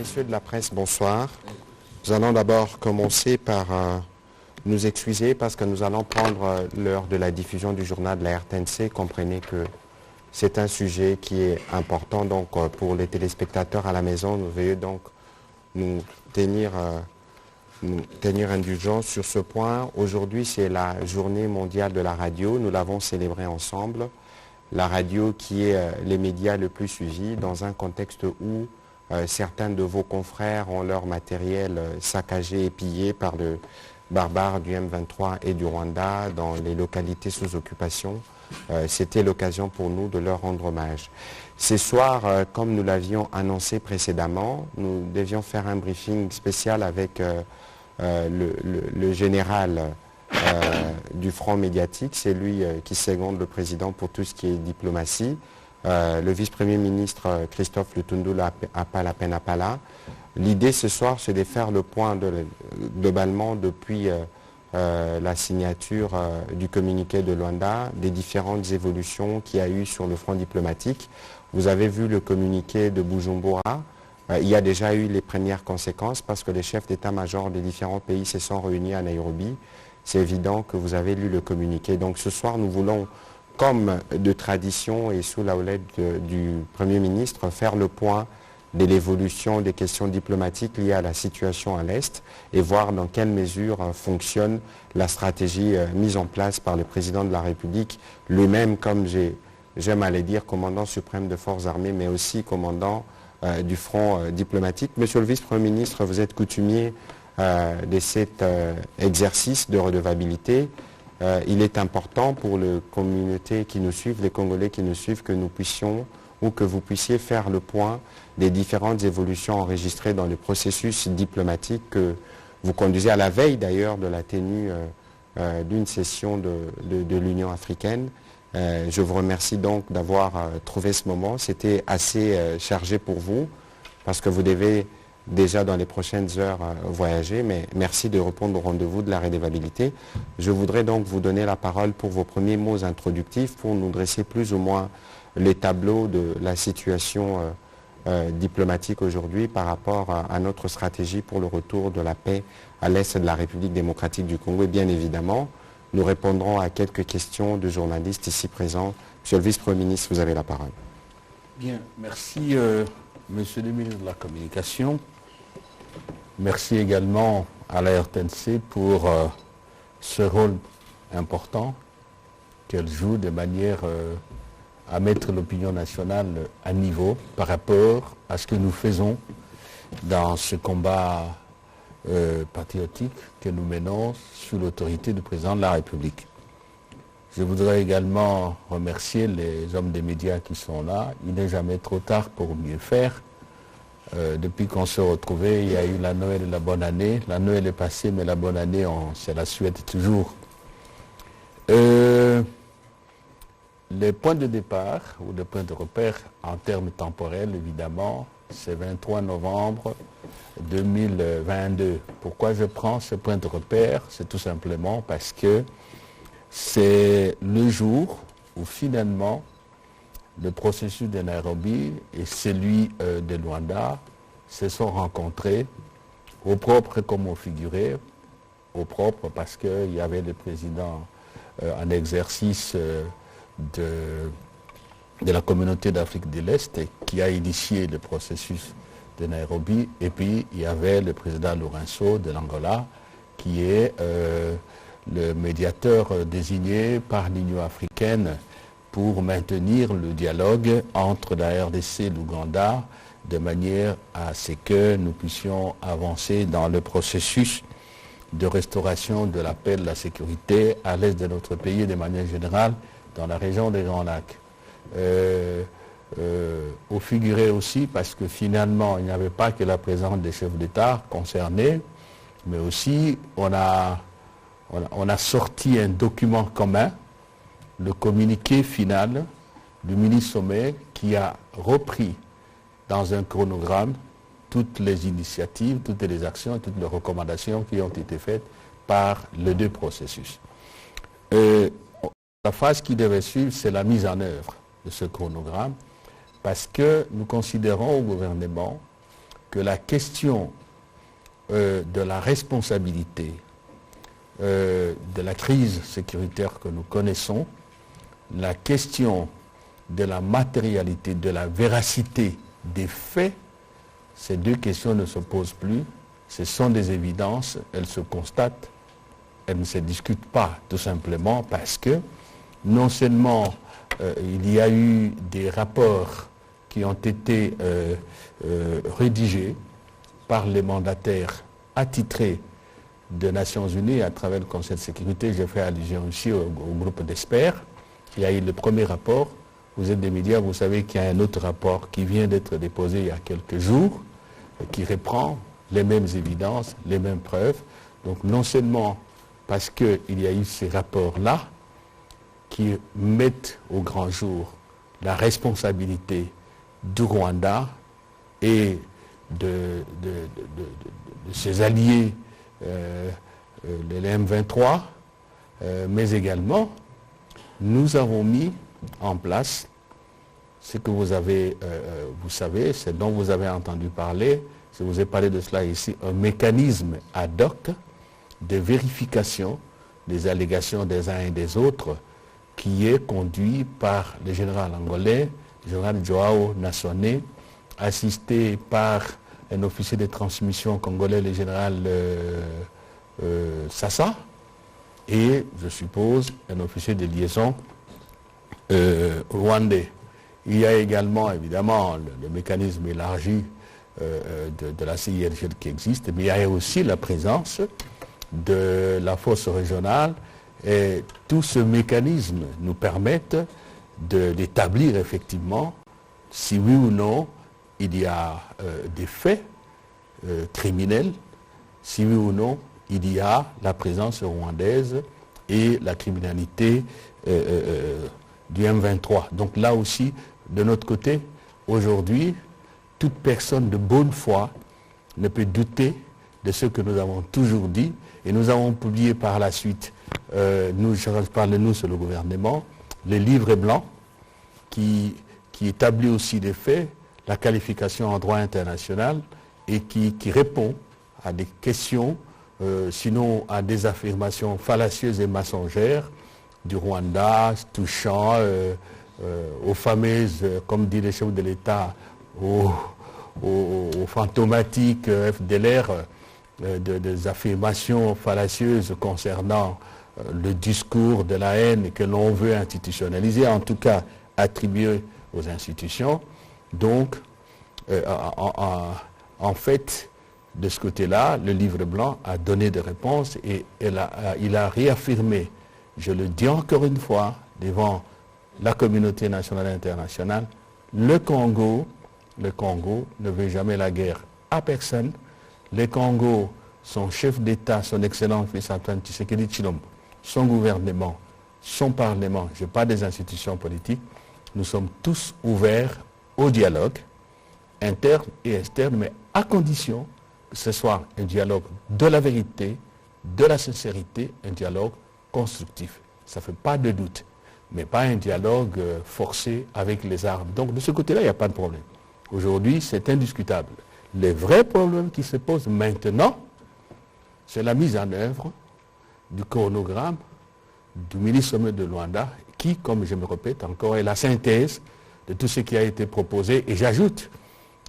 Messieurs de la presse, bonsoir. Nous allons d'abord commencer par nous excuser parce que nous allons prendre l'heure de la diffusion du journal de la RTNC. Comprenez que c'est un sujet qui est important donc pour les téléspectateurs à la maison. Nous veuillons donc nous tenir indulgence sur ce point. Aujourd'hui, c'est la journée mondiale de la radio. Nous l'avons célébrée ensemble. La radio qui est les médias le plus suivis dans un contexte où certains de vos confrères ont leur matériel saccagé et pillé par le barbare du M23 et du Rwanda dans les localités sous occupation. C'était l'occasion pour nous de leur rendre hommage. Ce soir, comme nous l'avions annoncé précédemment, nous devions faire un briefing spécial avec le général du front médiatique. C'est lui qui seconde le président pour tout ce qui est diplomatie. Le vice-premier ministre Christophe Lutundula Apala. L'idée ce soir, c'est de faire le point globalement depuis la signature du communiqué de Luanda, des différentes évolutions qu'il y a eu sur le front diplomatique. Vous avez vu le communiqué de Bujumbura. Il y a déjà eu les premières conséquences parce que les chefs d'état-major des différents pays se sont réunis à Nairobi. C'est évident que vous avez lu le communiqué. Donc ce soir, nous voulons, comme de tradition et sous la houlette du Premier ministre, faire le point de l'évolution des questions diplomatiques liées à la situation à l'Est et voir dans quelle mesure fonctionne la stratégie mise en place par le président de la République, lui-même, comme j'aime à le dire, commandant suprême de forces armées, mais aussi commandant du front diplomatique. Monsieur le vice-premier ministre, vous êtes coutumier de cet exercice de redevabilité. Il est important pour les communautés qui nous suivent, les Congolais qui nous suivent, que nous puissions ou que vous puissiez faire le point des différentes évolutions enregistrées dans le processus diplomatique que vous conduisez à la veille d'ailleurs de la tenue d'une session de l'Union africaine. Je vous remercie donc d'avoir trouvé ce moment. C'était assez chargé pour vous parce que vous devez déjà dans les prochaines heures voyager, mais merci de répondre au rendez-vous de la redevabilité. Je voudrais donc vous donner la parole pour vos premiers mots introductifs pour nous dresser plus ou moins les tableaux de la situation diplomatique aujourd'hui par rapport à notre stratégie pour le retour de la paix à l'est de la République démocratique du Congo. Et bien évidemment, nous répondrons à quelques questions de journalistes ici présents. Monsieur le vice-premier ministre, vous avez la parole. Bien, merci Monsieur le ministre de la Communication. Merci également à la RTNC pour ce rôle important qu'elle joue de manière à mettre l'opinion nationale à niveau par rapport à ce que nous faisons dans ce combat patriotique que nous menons sous l'autorité du président de la République. Je voudrais également remercier les hommes des médias qui sont là. Il n'est jamais trop tard pour mieux faire. Depuis qu'on se retrouvait, il y a eu la Noël et la bonne année. La Noël est passée, mais la bonne année, c'est la souhaite toujours. Les points de départ, ou les points de repère en termes temporels, évidemment, c'est 23 novembre 2022. Pourquoi je prends ce point de repère? C'est tout simplement parce que c'est le jour où finalement le processus de Nairobi et celui de Luanda se sont rencontrés, au propre comme au figuré, au propre parce qu'il y avait le président en exercice de la communauté d'Afrique de l'Est qui a initié le processus de Nairobi, et puis il y avait le président Lourenço de l'Angola qui est le médiateur désigné par l'Union africaine pour maintenir le dialogue entre la RDC et l'Ouganda de manière à ce que nous puissions avancer dans le processus de restauration de la paix et de la sécurité à l'est de notre pays et de manière générale dans la région des Grands Lacs. Au figuré aussi parce que finalement il n'y avait pas que la présence des chefs d'État concernés, mais aussi on a sorti un document commun, le communiqué final du mini-sommet qui a repris dans un chronogramme toutes les initiatives, toutes les actions, toutes les recommandations qui ont été faites par les deux processus. La phase qui devait suivre, c'est la mise en œuvre de ce chronogramme parce que nous considérons au gouvernement que la question de la responsabilité de la crise sécuritaire que nous connaissons, la question de la matérialité, de la véracité des faits, ces deux questions ne se posent plus. Ce sont des évidences, elles se constatent, elles ne se discutent pas, tout simplement parce que non seulement il y a eu des rapports qui ont été rédigés par les mandataires attitrés des Nations Unies à travers le Conseil de sécurité. Je fais allusion aussi au groupe d'experts. Il y a eu le premier rapport. Vous êtes des médias, vous savez qu'il y a un autre rapport qui vient d'être déposé il y a quelques jours, qui reprend les mêmes évidences, les mêmes preuves. Donc non seulement parce qu'il y a eu ces rapports-là qui mettent au grand jour la responsabilité du Rwanda et de ses alliés, les M23, mais également nous avons mis en place ce que vous avez, vous savez, c'est dont vous avez entendu parler, je vous ai parlé de cela ici, un mécanisme ad hoc de vérification des allégations des uns et des autres qui est conduit par le général angolais, le général Joao Nassone, assisté par un officier de transmission congolais, le général Sassa, et je suppose un officier de liaison rwandais. Il y a également évidemment le mécanisme élargi de la CIRGL qui existe, mais il y a aussi la présence de la force régionale, et tout ce mécanisme nous permet d'établir effectivement si oui ou non il y a des faits criminels, si oui ou non il y a la présence rwandaise et la criminalité du M23. Donc là aussi, de notre côté, aujourd'hui, toute personne de bonne foi ne peut douter de ce que nous avons toujours dit, et nous avons publié par la suite, je parle de nous sur le gouvernement, le livre blanc qui établit aussi des faits, la qualification en droit international, et qui répond à des questions, sinon à des affirmations fallacieuses et mensongères du Rwanda, touchant aux fameuses, comme dit le chef de l'État, aux fantomatiques FDLR, des affirmations fallacieuses concernant le discours de la haine que l'on veut institutionnaliser, en tout cas attribuer aux institutions. Donc, en fait, de ce côté-là, le livre blanc a donné des réponses et il a réaffirmé, je le dis encore une fois, devant la communauté nationale et internationale, le Congo ne veut jamais la guerre à personne. Le Congo, son chef d'État, son excellence Félix-Antoine Tshisekedi Tshilombo, son gouvernement, son parlement, je parle des institutions politiques, nous sommes tous ouverts au dialogue, interne et externe, mais à condition que ce soit un dialogue de la vérité, de la sincérité, un dialogue constructif. Ça ne fait pas de doute, mais pas un dialogue forcé avec les armes. Donc de ce côté-là, il n'y a pas de problème. Aujourd'hui, c'est indiscutable. Les vrais problèmes qui se posent maintenant, c'est la mise en œuvre du chronogramme du ministre de Luanda, qui, comme je me répète encore, est la synthèse de tout ce qui a été proposé. Et j'ajoute,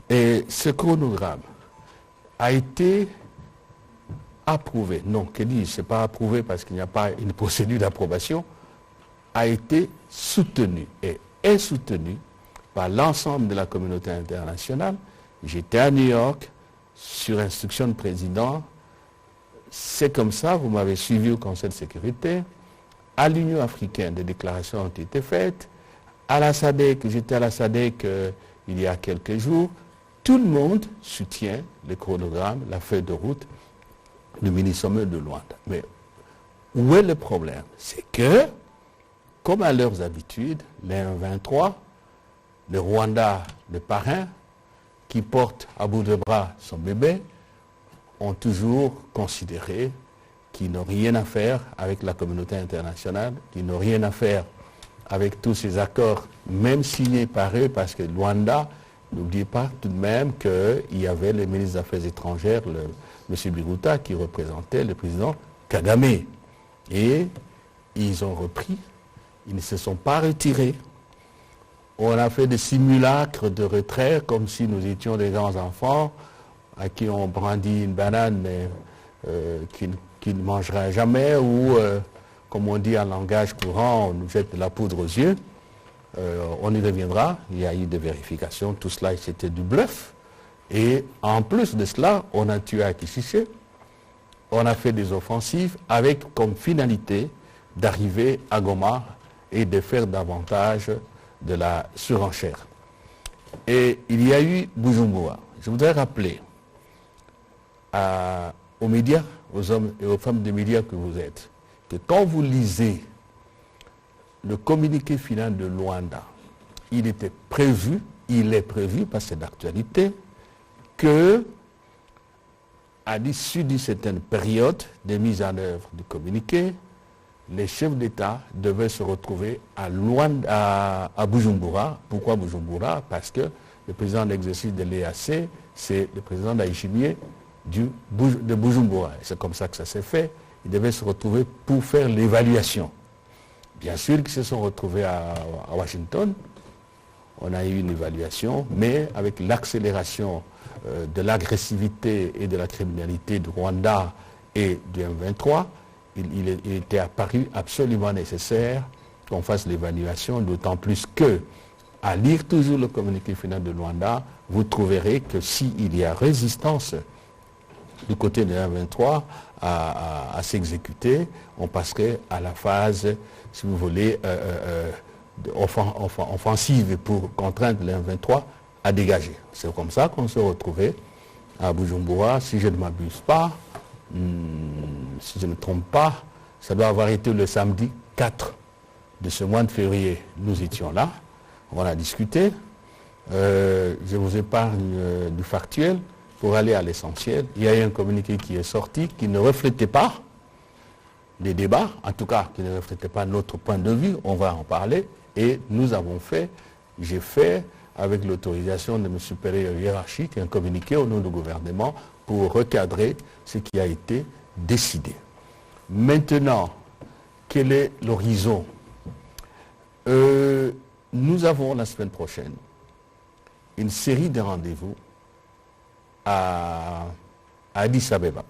et ce chronogramme a été approuvé, non, que dis-je, ce n'est pas approuvé parce qu'il n'y a pas une procédure d'approbation, a été soutenu et est soutenu par l'ensemble de la communauté internationale. J'étais à New York, sur instruction du président, c'est comme ça, vous m'avez suivi au Conseil de sécurité, à l'Union africaine, des déclarations ont été faites, à la SADC, j'étais à la SADC il y a quelques jours, tout le monde soutient le chronogramme, la feuille de route du ministre de Luanda. Mais où est le problème? C'est que, comme à leurs habitudes, les M23, le Rwanda, le parrain, qui porte à bout de bras son bébé, ont toujours considéré qu'ils n'ont rien à faire avec la communauté internationale, qu'ils n'ont rien à faire avec tous ces accords, même signés par eux, parce que Luanda N'oubliez pas tout de même qu'il y avait le ministre des Affaires étrangères, M. Biruta, qui représentait le président Kagame. Et ils ont repris, ils ne se sont pas retirés. On a fait des simulacres de retrait comme si nous étions des grands enfants à qui on brandit une banane mais qui ne mangera jamais ou, comme on dit en langage courant, on nous jette de la poudre aux yeux. On y reviendra, il y a eu des vérifications, tout cela c'était du bluff. Et en plus de cela, on a tué Akishiche, on a fait des offensives avec comme finalité d'arriver à Goma et de faire davantage de la surenchère. Et il y a eu Bujumbura. Je voudrais rappeler aux médias, aux hommes et aux femmes des médias que vous êtes, que quand vous lisez le communiqué final de Luanda, il est prévu, parce que c'est d'actualité, que à l'issue d'une certaine période de mise en œuvre du communiqué, les chefs d'État devaient se retrouver à Bujumbura. Pourquoi Bujumbura? Parce que le président en exercice de l'EAC, c'est le président Ndayishimiye de Bujumbura. C'est comme ça que ça s'est fait. Ils devaient se retrouver pour faire l'évaluation. Bien sûr qu'ils se sont retrouvés à Washington. On a eu une évaluation, mais avec l'accélération de l'agressivité et de la criminalité du Rwanda et du M23, il était apparu absolument nécessaire qu'on fasse l'évaluation, d'autant plus que, à lire toujours le communiqué final de Luanda, vous trouverez que s'il y a résistance du côté de M23 à s'exécuter, on passerait à la phase, si vous voulez, offensive pour contraindre le M23 à dégager. C'est comme ça qu'on se retrouvait à Bujumbura, si je ne m'abuse pas. Si je ne me trompe pas, ça doit avoir été le samedi 4 de ce mois de février. Nous étions là, on a discuté. Je vous épargne du factuel pour aller à l'essentiel. Il y a eu un communiqué qui est sorti qui ne reflétait pas les débats, en tout cas qui ne reflétait pas notre point de vue, on va en parler. Et nous avons fait, j'ai fait, avec l'autorisation de M. supérieur hiérarchique, un communiqué au nom du gouvernement pour recadrer ce qui a été décidé. Maintenant, quel est l'horizon? Nous avons la semaine prochaine une série de rendez-vous à Addis Abeba,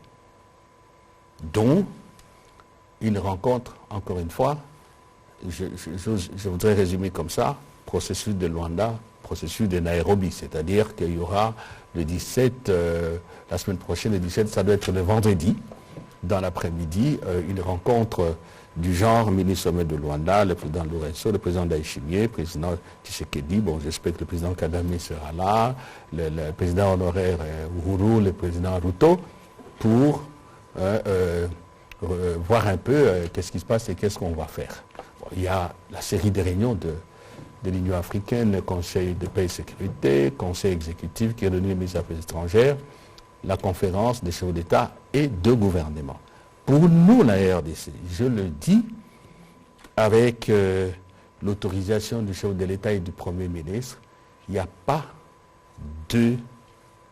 dont une rencontre, encore une fois, je voudrais résumer comme ça, processus de Luanda, processus de Nairobi, c'est-à-dire qu'il y aura le 17, la semaine prochaine, le 17, ça doit être le vendredi, dans l'après-midi, une rencontre du genre mini-sommet de Luanda, le président Lourenço, le président Ndayishimiye, le président Tshisekedi, bon j'espère que le président Kagame sera là, le président honoraire Uhuru, le président Ruto, pour voir un peu qu'est-ce qui se passe et qu'est-ce qu'on va faire. Bon, il y a la série de réunions de l'Union africaine, le Conseil de paix et sécurité, Conseil exécutif qui est réuni les ministres des Affaires étrangères, la conférence des chefs d'État et de gouvernement. Pour nous, la RDC, je le dis avec l'autorisation du chef de l'État et du Premier ministre, il n'y a pas de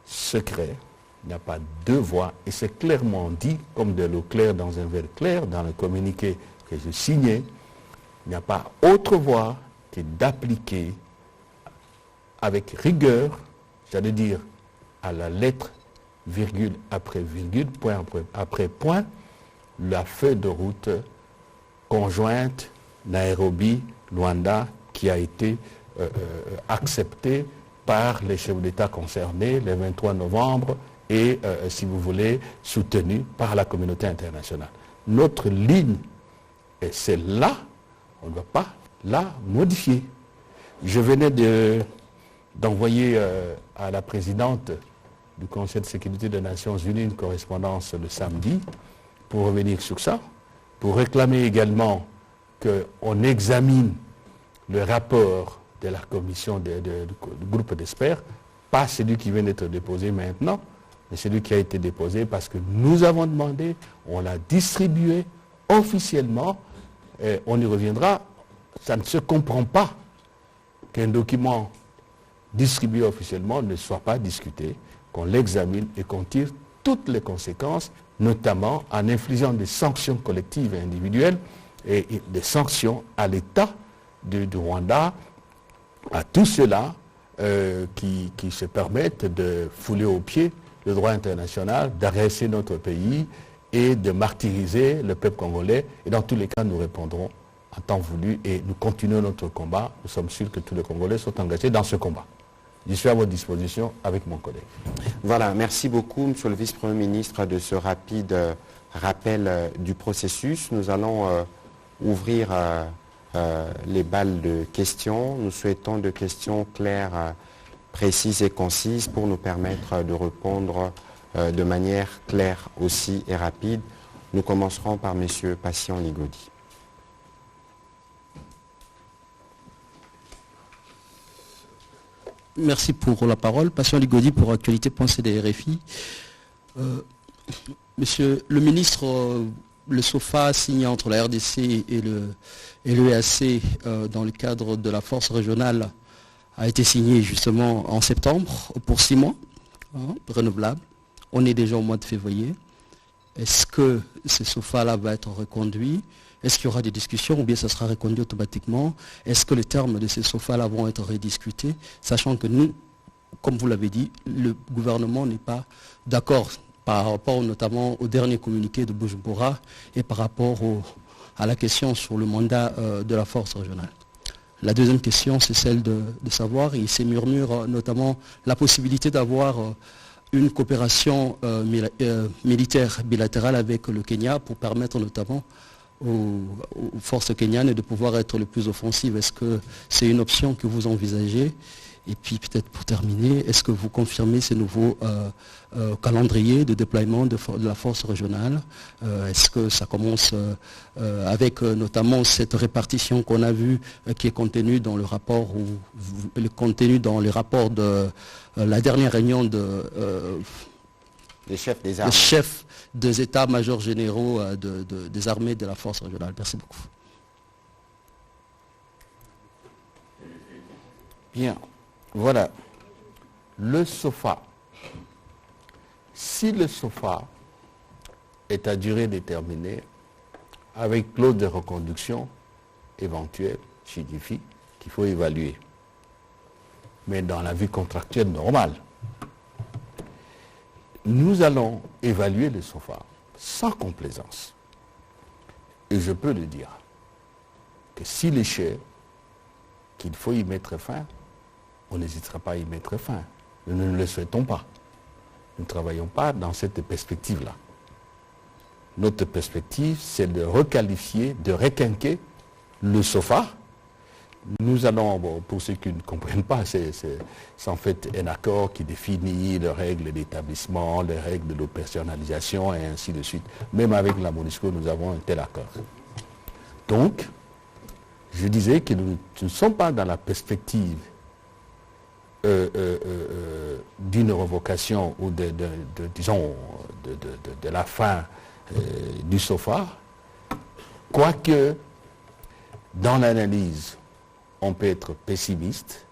secret, il n'y a pas de voix, et c'est clairement dit, comme de l'eau claire dans un verre clair, dans le communiqué que j'ai signé, il n'y a pas autre voie que d'appliquer avec rigueur, j'allais dire à la lettre, virgule après virgule, point après point, la feuille de route conjointe Nairobi-Luanda qui a été acceptée par les chefs d'État concernés le 23 novembre et, si vous voulez, soutenue par la communauté internationale. Notre ligne est celle-là, on ne va pas la modifier. Je venais d'envoyer à la présidente du Conseil de sécurité des Nations Unies une correspondance le samedi pour revenir sur ça, pour réclamer également qu'on examine le rapport de la commission du groupe d'experts, pas celui qui vient d'être déposé maintenant, mais celui qui a été déposé parce que nous avons demandé, on l'a distribué officiellement, on y reviendra. Ça ne se comprend pas qu'un document distribué officiellement ne soit pas discuté, qu'on l'examine et qu'on tire toutes les conséquences, notamment en infligeant des sanctions collectives et individuelles et des sanctions à l'État du Rwanda, à tous ceux-là qui se permettent de fouler aux pieds le droit international, d'agresser notre pays et de martyriser le peuple congolais. Et dans tous les cas, nous répondrons en temps voulu et nous continuons notre combat. Nous sommes sûrs que tous les Congolais sont engagés dans ce combat. Je suis à votre disposition avec mon collègue. Voilà, merci beaucoup, Monsieur le Vice-Premier ministre, de ce rapide rappel du processus. Nous allons ouvrir les balles de questions. Nous souhaitons de questions claires, précises et concises pour nous permettre de répondre de manière claire aussi et rapide. Nous commencerons par Monsieur Patient Ligodi. Merci pour la parole. Patient Ligodi pour Actualité.cd des RFI. Monsieur le ministre, le SOFA signé entre la RDC et l'EAC dans le cadre de la force régionale a été signé justement en septembre pour 6 mois, renouvelable. On est déjà au mois de février. Est-ce que ce SOFA-là va être reconduit? Est-ce qu'il y aura des discussions ou bien ça sera reconduit automatiquement? Est-ce que les termes de ces SOFA-là vont être rediscutés? Sachant que nous, comme vous l'avez dit, le gouvernement n'est pas d'accord par rapport notamment au dernier communiqué de Bujumbura et par rapport à la question sur le mandat de la force régionale. La deuxième question, c'est celle de savoir, il s'est murmure notamment la possibilité d'avoir une coopération militaire bilatérale avec le Kenya pour permettre notamment aux forces kenyanes de pouvoir être le plus offensives. Est-ce que c'est une option que vous envisagez? Et puis peut-être pour terminer, est-ce que vous confirmez ces nouveaux calendriers de déploiement de la force régionale? Est-ce que ça commence avec notamment cette répartition qu'on a vue qui est contenue dans le rapport de la dernière réunion des chefs des armées. Les chefs des états-majors généraux des armées de la force régionale. Merci beaucoup. Bien, voilà. Le SOFA. Si le SOFA est à durée déterminée, avec clause de reconduction éventuelle, signifie qu'il faut évaluer. Mais dans la vie contractuelle normale, nous allons évaluer le SOFA sans complaisance. Et je peux le dire, que s'il est cher, qu'il faut y mettre fin, on n'hésitera pas à y mettre fin. Nous ne le souhaitons pas. Nous ne travaillons pas dans cette perspective-là. Notre perspective, c'est de requalifier, de requinquer le SOFA. Nous allons, pour ceux qui ne comprennent pas, c'est en fait un accord qui définit les règles d'établissement, les règles de l'opérationnalisation et ainsi de suite. Même avec la MONUSCO, nous avons un tel accord. Donc, je disais que nous ne sommes pas dans la perspective d'une revocation ou de la fin du SOFA, quoique dans l'analyse, on peut être pessimiste,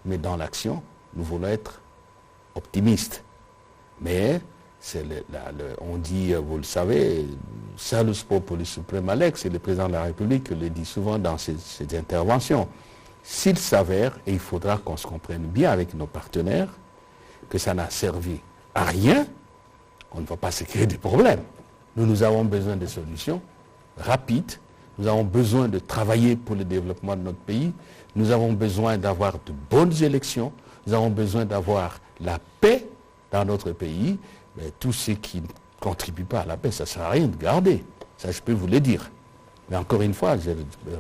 mais dans l'action, nous voulons être optimistes. Mais on dit, vous le savez, Salus Populi Suprema Lex, c'est le président de la République qui le dit souvent dans ses interventions. S'il s'avère, et il faudra qu'on se comprenne bien avec nos partenaires, que ça n'a servi à rien, on ne va pas se créer des problèmes. Nous avons besoin de solutions rapides, nous avons besoin de travailler pour le développement de notre pays, nous avons besoin d'avoir de bonnes élections, nous avons besoin d'avoir la paix dans notre pays. Mais tous ceux qui ne contribuent pas à la paix, ça ne sert à rien de garder. Ça, je peux vous le dire. Mais encore une fois, je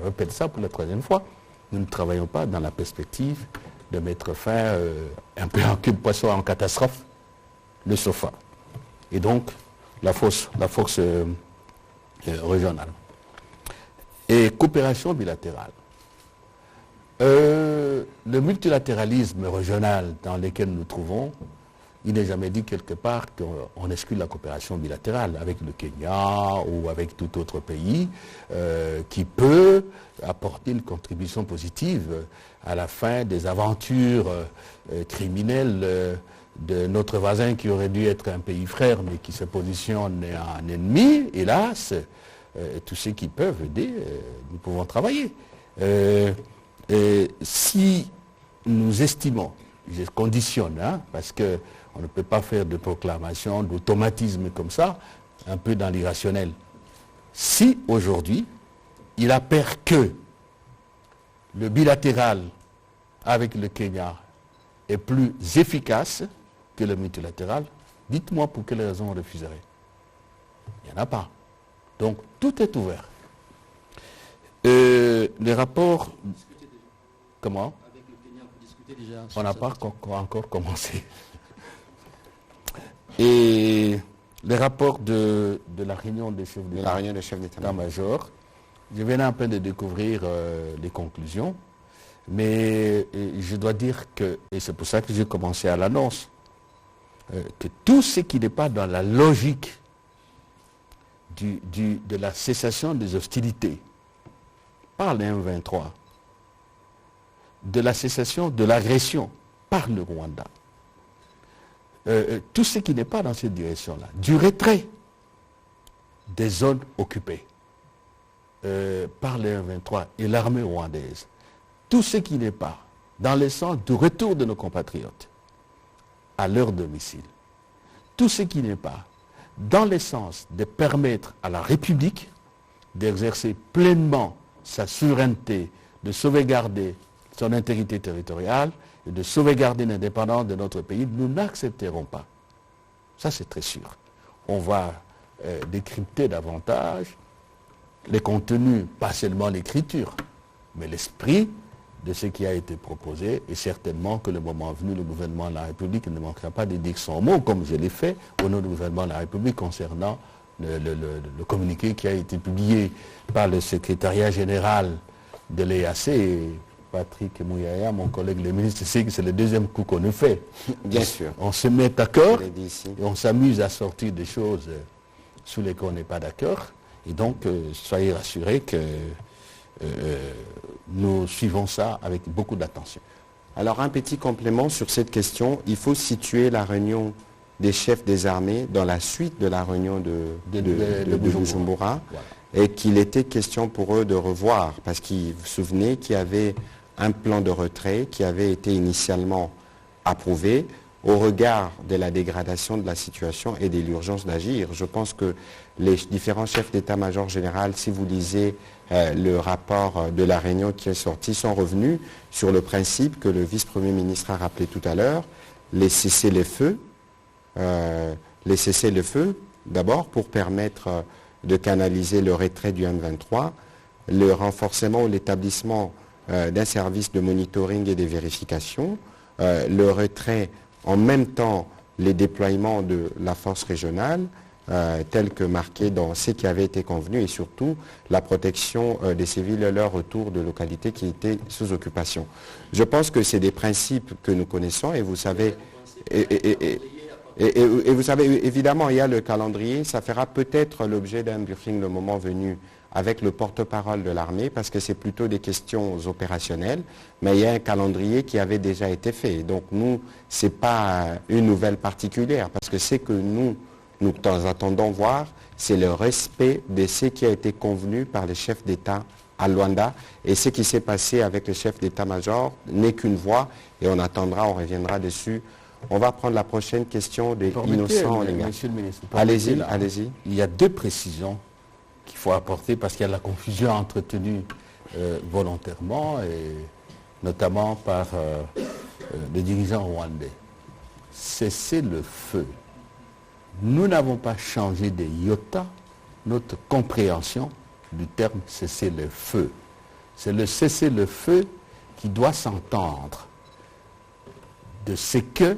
répète ça pour la 3e fois, nous ne travaillons pas dans la perspective de mettre fin un peu en cul de poisson en catastrophe, le SOFA. Et donc, la force régionale. Et coopération bilatérale. Le multilatéralisme régional dans lequel nous nous trouvons il n'est jamais dit quelque part qu'on exclut la coopération bilatérale avec le Kenya ou avec tout autre pays qui peut apporter une contribution positive à la fin des aventures criminelles de notre voisin qui aurait dû être un pays frère mais qui se positionne en ennemi. Hélas, tous ceux qui peuvent aider, nous pouvons travailler. Si nous estimons, je conditionne, parce qu'on ne peut pas faire de proclamation, d'automatisme comme ça, un peu dans l'irrationnel. Si aujourd'hui, il apparaît que le bilatéral avec le Kenya est plus efficace que le multilatéral, dites-moi pour quelle raison on refuserait. Il n'y en a pas. Donc tout est ouvert. Les rapports... Comment ? On n'a pas encore commencé. Et les rapports de la réunion des chefs d'état-major, je venais un peu de découvrir les conclusions, mais je dois dire que, et c'est pour ça que j'ai commencé à l'annonce, que tout ce qui n'est pas dans la logique de la cessation des hostilités par les M23, de la cessation de l'agression par le Rwanda, tout ce qui n'est pas dans cette direction-là, du retrait des zones occupées par les M23 et l'armée rwandaise, tout ce qui n'est pas dans le sens du retour de nos compatriotes à leur domicile, tout ce qui n'est pas dans le sens de permettre à la République d'exercer pleinement sa souveraineté, de sauvegarder son intégrité territoriale et de sauvegarder l'indépendance de notre pays, nous n'accepterons pas. Ça, c'est très sûr. On va décrypter davantage les contenus, pas seulement l'écriture, mais l'esprit de ce qui a été proposé, et certainement que le moment venu, le gouvernement de la République ne manquera pas de dire son mot, comme je l'ai fait au nom du gouvernement de la République concernant le communiqué qui a été publié par le secrétariat général de l'EAC. Et Patrick Mouyaya, mon collègue le ministre, sait que c'est le deuxième coup qu'on nous fait. Bien sûr. On se met d'accord et on s'amuse à sortir des choses sur lesquelles on n'est pas d'accord. Et donc, soyez rassurés que nous suivons ça avec beaucoup d'attention. Alors, un petit complément sur cette question. Il faut situer la réunion des chefs des armées dans la suite de la réunion de Bujumbura, voilà. Et qu'il était question pour eux de revoir, parce qu'ils vous souvenez qu'il y avait un plan de retrait qui avait été initialement approuvé au regard de la dégradation de la situation et de l'urgence d'agir. Je pense que les différents chefs d'état-major général, si vous lisez le rapport de la réunion qui est sorti, sont revenus sur le principe que le vice-premier ministre a rappelé tout à l'heure, les cessez-le-feu, d'abord pour permettre de canaliser le retrait du M23, le renforcement ou l'établissement d'un service de monitoring et de vérification, le retrait en même temps les déploiements de la force régionale, tel que marqué dans ce qui avait été convenu, et surtout la protection des civils et leur retour de localités qui étaient sous occupation. Je pense que c'est des principes que nous connaissons, et vous savez, et vous savez, évidemment, il y a le calendrier, ça fera peut-être l'objet d'un briefing le moment venu avec le porte-parole de l'armée, parce que c'est plutôt des questions opérationnelles, mais il y a un calendrier qui avait déjà été fait. Donc nous, ce n'est pas une nouvelle particulière, parce que ce que nous attendons voir, c'est le respect de ce qui a été convenu par les chefs d'État à Luanda, et ce qui s'est passé avec les chefs d'État-major n'est qu'une voie, et on attendra, on reviendra dessus. On va prendre la prochaine question des Innocents. Monsieur le ministre, allez-y, allez-y. Il y a deux précisions qu'il faut apporter parce qu'il y a la confusion entretenue volontairement et notamment par les dirigeants rwandais. Cessez le feu. Nous n'avons pas changé de iota notre compréhension du terme cesser le feu. C'est le cesser le feu qui doit s'entendre de ce que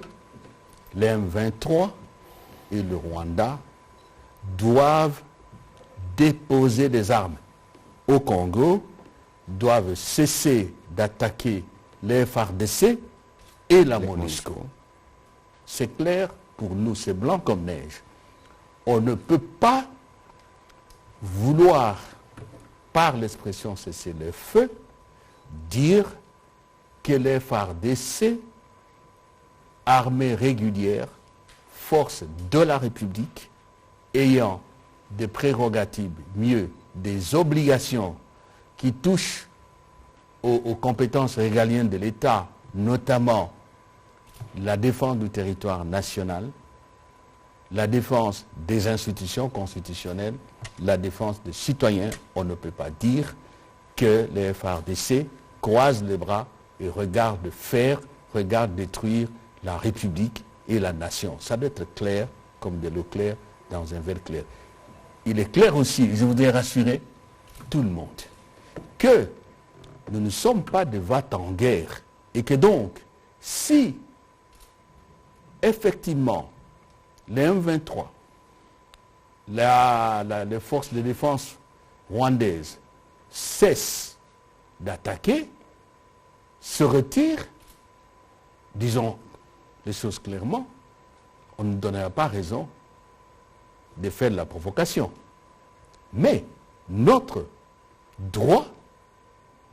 les M23 et le Rwanda doivent déposer des armes au Congo, doivent cesser d'attaquer les FARDC et la MONUSCO. C'est clair pour nous, c'est blanc comme neige. On ne peut pas vouloir, par l'expression cesser le feu, dire que les FARDC, armée régulière, force de la République, ayant des prérogatives, mieux, des obligations qui touchent aux compétences régaliennes de l'État, notamment la défense du territoire national, la défense des institutions constitutionnelles, la défense des citoyens. On ne peut pas dire que les FARDC croisent les bras et regardent faire, regardent détruire la République et la nation. Ça doit être clair, comme de l'eau claire dans un verre clair. Il est clair aussi, je voudrais rassurer tout le monde, que nous ne sommes pas de vats en guerre et que donc, si effectivement les M23, les forces de défense rwandaises cessent d'attaquer, se retirent, disons les choses clairement, on ne donnera pas raison de faire de la provocation. Mais notre droit,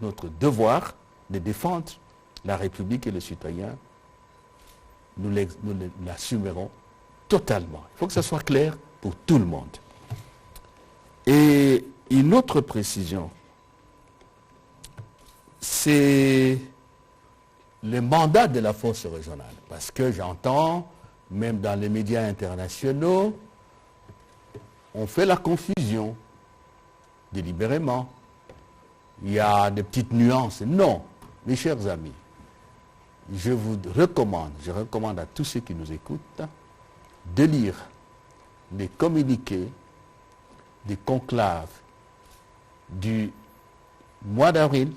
notre devoir de défendre la République et les citoyens, nous l'assumerons totalement. Il faut que ça soit clair pour tout le monde. Et une autre précision, c'est le mandat de la force régionale. Parce que j'entends, même dans les médias internationaux, on fait la confusion délibérément. Il y a des petites nuances. Non, mes chers amis, je recommande à tous ceux qui nous écoutent de lire les communiqués des conclaves du mois d'avril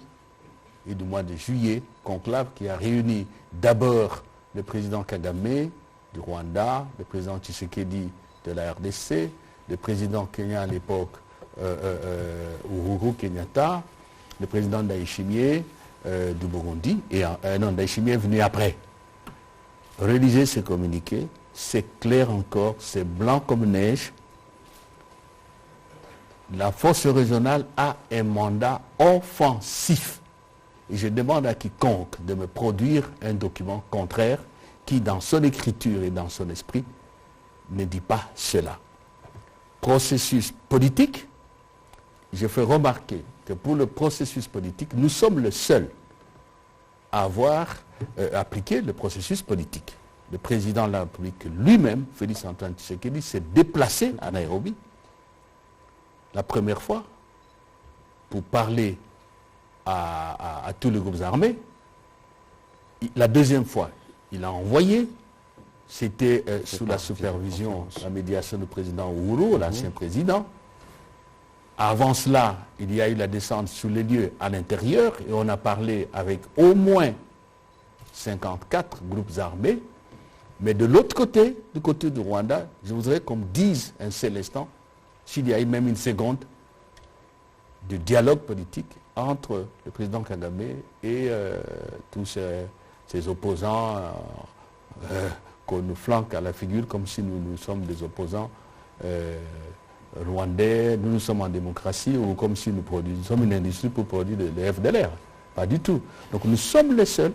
et du mois de juillet, conclave qui a réuni d'abord le président Kagame du Rwanda, le président Tshisekedi de la RDC, le président Kenya à l'époque, Uhuru Kenyatta, le président Ndayishimiye du Burundi, et Ndayishimiye est venu après. Relisez ces communiqués, c'est clair encore, c'est blanc comme neige. La force régionale a un mandat offensif. Et je demande à quiconque de me produire un document contraire qui, dans son écriture et dans son esprit, ne dit pas cela. Processus politique, je fais remarquer que pour le processus politique, nous sommes le seul à avoir appliqué le processus politique. Le président de la République lui-même, Félix Antoine Tshisekedi, s'est déplacé à Nairobi la première fois pour parler à tous les groupes armés. La deuxième fois, il a envoyé, c'était sous la supervision, la médiation du président Uhuru, l'ancien président. Avant cela, il y a eu la descente sous les lieux à l'intérieur et on a parlé avec au moins 54 groupes armés. Mais de l'autre côté, du côté du Rwanda, je voudrais qu'on me dise un seul instant s'il y a eu même une seconde de dialogue politique entre le président Kagame et tous ces opposants qu'on nous flanque à la figure comme si nous sommes des opposants rwandais, nous sommes en démocratie, ou comme si nous sommes une industrie pour produire des FDLR. Pas du tout. Donc nous sommes les seuls,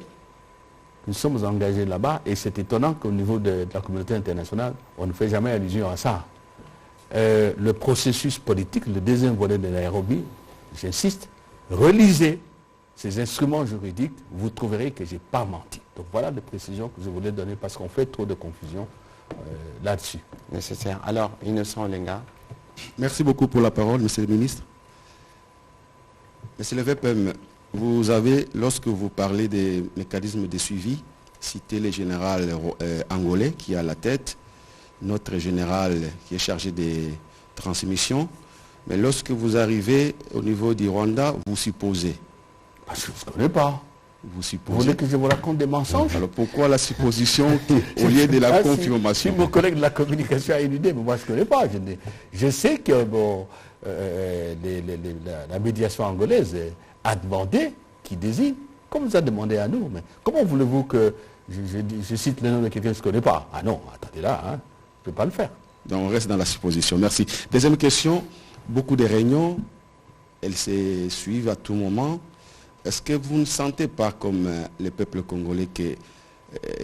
nous sommes engagés là-bas, et c'est étonnant qu'au niveau de la communauté internationale, on ne fait jamais allusion à ça. Le processus politique, le deuxième volet de Nairobi, j'insiste, relisez ces instruments juridiques, vous trouverez que je n'ai pas menti. Donc voilà les précisions que je voulais donner parce qu'on fait trop de confusion là-dessus. Nécessaire. Alors, Innocent Olenga. Merci beaucoup pour la parole, Monsieur le ministre. Monsieur le VPM, vous avez, lorsque vous parlez des mécanismes de suivi, cité le général angolais qui est à la tête, notre général qui est chargé des transmissions. Mais lorsque vous arrivez au niveau du Rwanda, vous supposez. Parce que je ne connais pas. Vous supposez. Vous voulez que je vous raconte des mensonges? Alors pourquoi la supposition au lieu de la confirmation? Si mon collègue de la communication a une idée, mais moi je ne connais pas. Je sais que la médiation angolaise a demandé qui désigne, comme vous a demandé à nous. Mais comment voulez-vous que je cite le nom de quelqu'un que je ne connais pas. Ah non, attendez là, hein, je ne peux pas le faire. Donc on reste dans la supposition. Merci. Deuxième question, beaucoup de réunions, elles se suivent à tout moment. Est-ce que vous ne sentez pas, comme le peuple congolais, que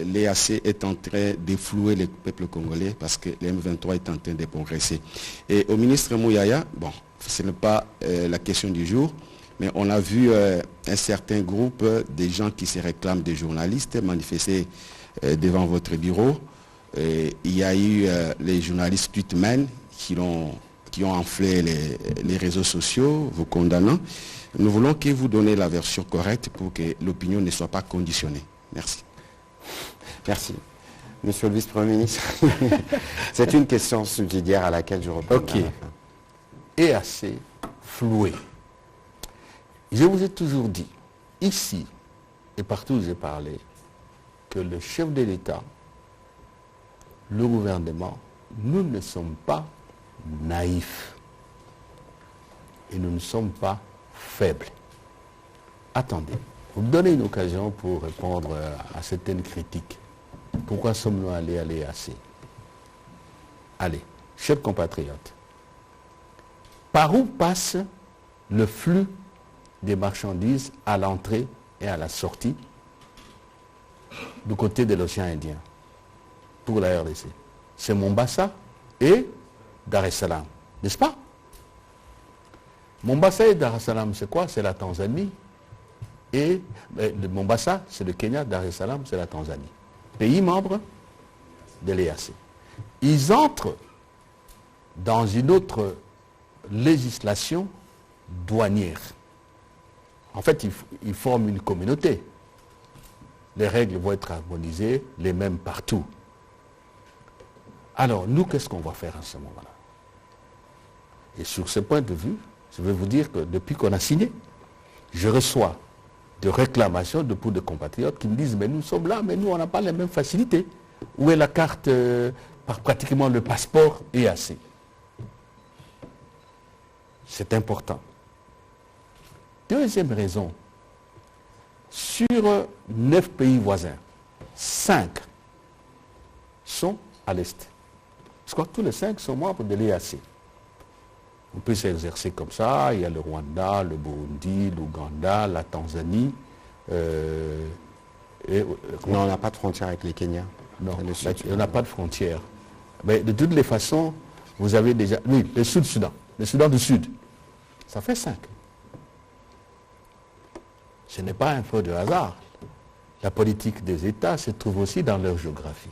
l'EAC est en train de flouer le peuple congolais parce que le M23 est en train de progresser? Et au ministre Mouyaya, bon, ce n'est pas la question du jour, mais on a vu un certain groupe de gens qui se réclament des journalistes manifester devant votre bureau. Il y a eu les journalistes Tweetmen qui ont enflé les réseaux sociaux, vous condamnant. Nous voulons que vous donniez la version correcte pour que l'opinion ne soit pas conditionnée. Merci. Merci. Monsieur le vice-premier ministre, c'est une question subsidiaire à laquelle je réponds. Ok. Et assez floué. Je vous ai toujours dit, ici et partout où j'ai parlé, que le chef de l'État, le gouvernement, nous ne sommes pas naïfs. Et nous ne sommes pas faibles. Attendez, vous me donnez une occasion pour répondre à certaines critiques. Pourquoi sommes-nous allés à l'EAC? Allez, chers compatriotes, par où passe le flux des marchandises à l'entrée et à la sortie du côté de l'océan Indien pour la RDC? C'est Mombasa et Dar es Salaam, n'est-ce pas? Mombasa et Dar es Salaam, c'est quoi? C'est la Tanzanie. Et Mombasa, c'est le Kenya, Dar es Salaam, c'est la Tanzanie. Pays membres de l'EAC. Ils entrent dans une autre législation douanière. En fait, ils forment une communauté. Les règles vont être harmonisées, les mêmes partout. Alors, nous, qu'est-ce qu'on va faire à ce moment-là? Et sur ce point de vue, je vais vous dire que depuis qu'on a signé, je reçois de réclamations de beaucoup de compatriotes qui me disent « mais nous sommes là, mais nous, on n'a pas les mêmes facilités. Où est la carte, pratiquement le passeport EAC ?» C'est important. Deuxième raison, sur 9 pays voisins, 5 sont à l'Est. Je crois que tous les 5 sont membres de l'EAC. On peut s'exercer comme ça. Il y a le Rwanda, le Burundi, l'Ouganda, la Tanzanie. Non, on n'a pas de frontière avec les Kenyans. Non, on n'a pas de frontière. Mais de toutes les façons, vous avez déjà... Oui, le Sud-Soudan. Le Soudan du Sud. Ça fait 5. Ce n'est pas un fait de hasard. La politique des États se trouve aussi dans leur géographie.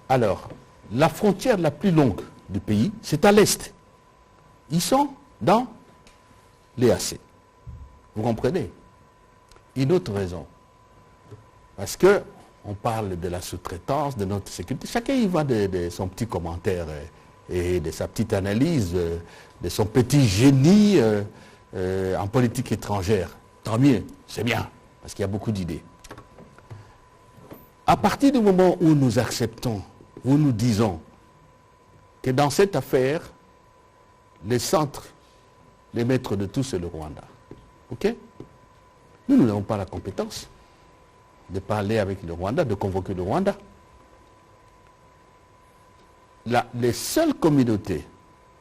Alors, la frontière la plus longue du pays, c'est à l'Est. Ils sont dans l'EAC. Vous comprenez? Une autre raison. Parce que on parle de la sous-traitance, de notre sécurité. Chacun y va de son petit commentaire et de sa petite analyse, de son petit génie en politique étrangère. Tant mieux, c'est bien, parce qu'il y a beaucoup d'idées. À partir du moment où nous acceptons, où nous disons que dans cette affaire, les centres, les maîtres de tout, c'est le Rwanda. Ok? Nous n'avons pas la compétence de parler avec le Rwanda, de convoquer le Rwanda. Les seules communautés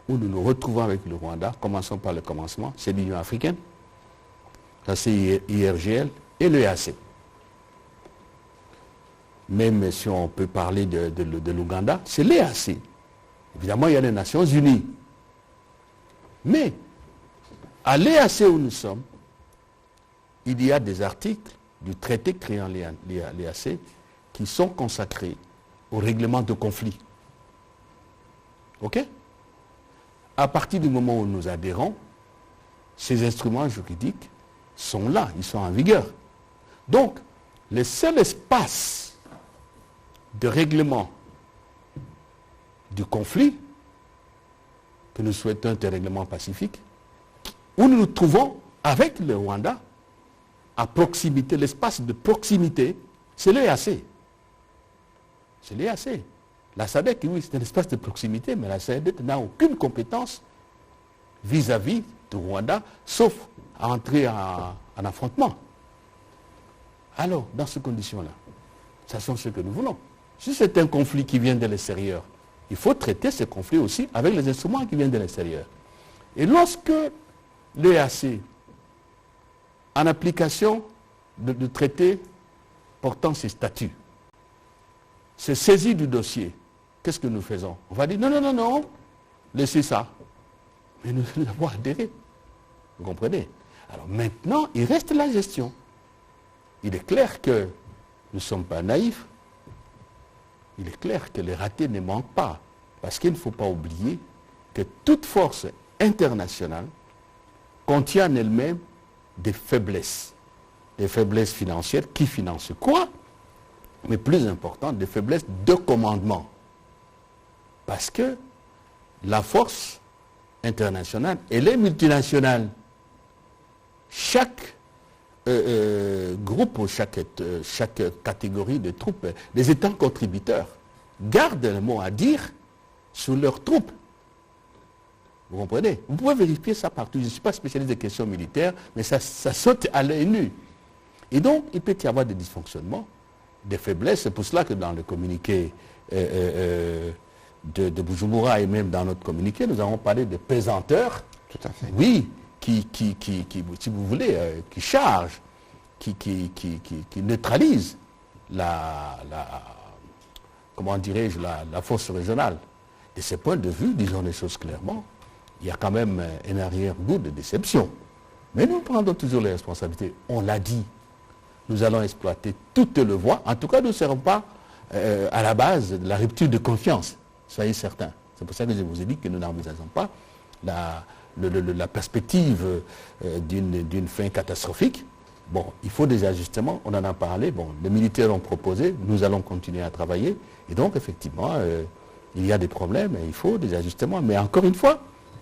où nous nous retrouvons avec le Rwanda, commençons par le commencement, c'est l'Union africaine, la CIRGL et l'EAC. Même si on peut parler de l'Ouganda, c'est l'EAC. Évidemment, il y a les Nations Unies. Mais, à l'EAC où nous sommes, il y a des articles du traité créant l'EAC qui sont consacrés au règlement de conflits. OK? À partir du moment où nous adhérons, ces instruments juridiques sont là, ils sont en vigueur. Donc, le seul espace de règlement du conflit, que nous souhaitons un règlement pacifique, où nous nous trouvons avec le Rwanda, à proximité, l'espace de proximité, c'est l'EAC. C'est l'EAC. La SADC, oui, c'est un espace de proximité, mais la SADC n'a aucune compétence vis-à-vis du Rwanda, sauf à entrer en affrontement. Alors, dans ces conditions-là, ça sont ce que nous voulons. Si c'est un conflit qui vient de l'extérieur, il faut traiter ce conflit aussi avec les instruments qui viennent de l'extérieur. Et lorsque l'EAC, en application de traités portant ses statuts, se saisit du dossier, qu'est-ce que nous faisons? On va dire non, non, non, non, laissez ça. Mais nous avons adhéré. Vous comprenez? Alors maintenant, il reste la gestion. Il est clair que nous ne sommes pas naïfs. Il est clair que les ratés ne manquent pas. Parce qu'il ne faut pas oublier que toute force internationale contient en elle-même des faiblesses. Des faiblesses financières qui financent quoi? Mais plus important, des faiblesses de commandement. Parce que la force internationale, elle est multinationale. Chaque groupe ou chaque catégorie de troupes, les États contributeurs, gardent le mot à dire sur leurs troupes. Vous comprenez? Vous pouvez vérifier ça partout. Je ne suis pas spécialiste des questions militaires, mais ça saute à l'œil nu. Et donc, il peut y avoir des dysfonctionnements, des faiblesses. C'est pour cela que dans le communiqué de Bujumbura et même dans notre communiqué, nous avons parlé de pesanteurs. Tout à fait. Oui, qui si vous voulez, qui chargent, qui neutralisent comment dirais-je, la force régionale. De ce point de vue, disons les choses clairement, il y a quand même un arrière-goût de déception. Mais nous prendrons toujours les responsabilités. On l'a dit. Nous allons exploiter toutes les voies. En tout cas, nous ne serons pas à la base de la rupture de confiance. Soyez certains. C'est pour ça que je vous ai dit que nous n'envisageons pas la perspective d'une fin catastrophique. Bon, il faut des ajustements, on en a parlé. Bon, les militaires ont proposé, nous allons continuer à travailler. Et donc, effectivement, il y a des problèmes et il faut des ajustements. Mais encore une fois,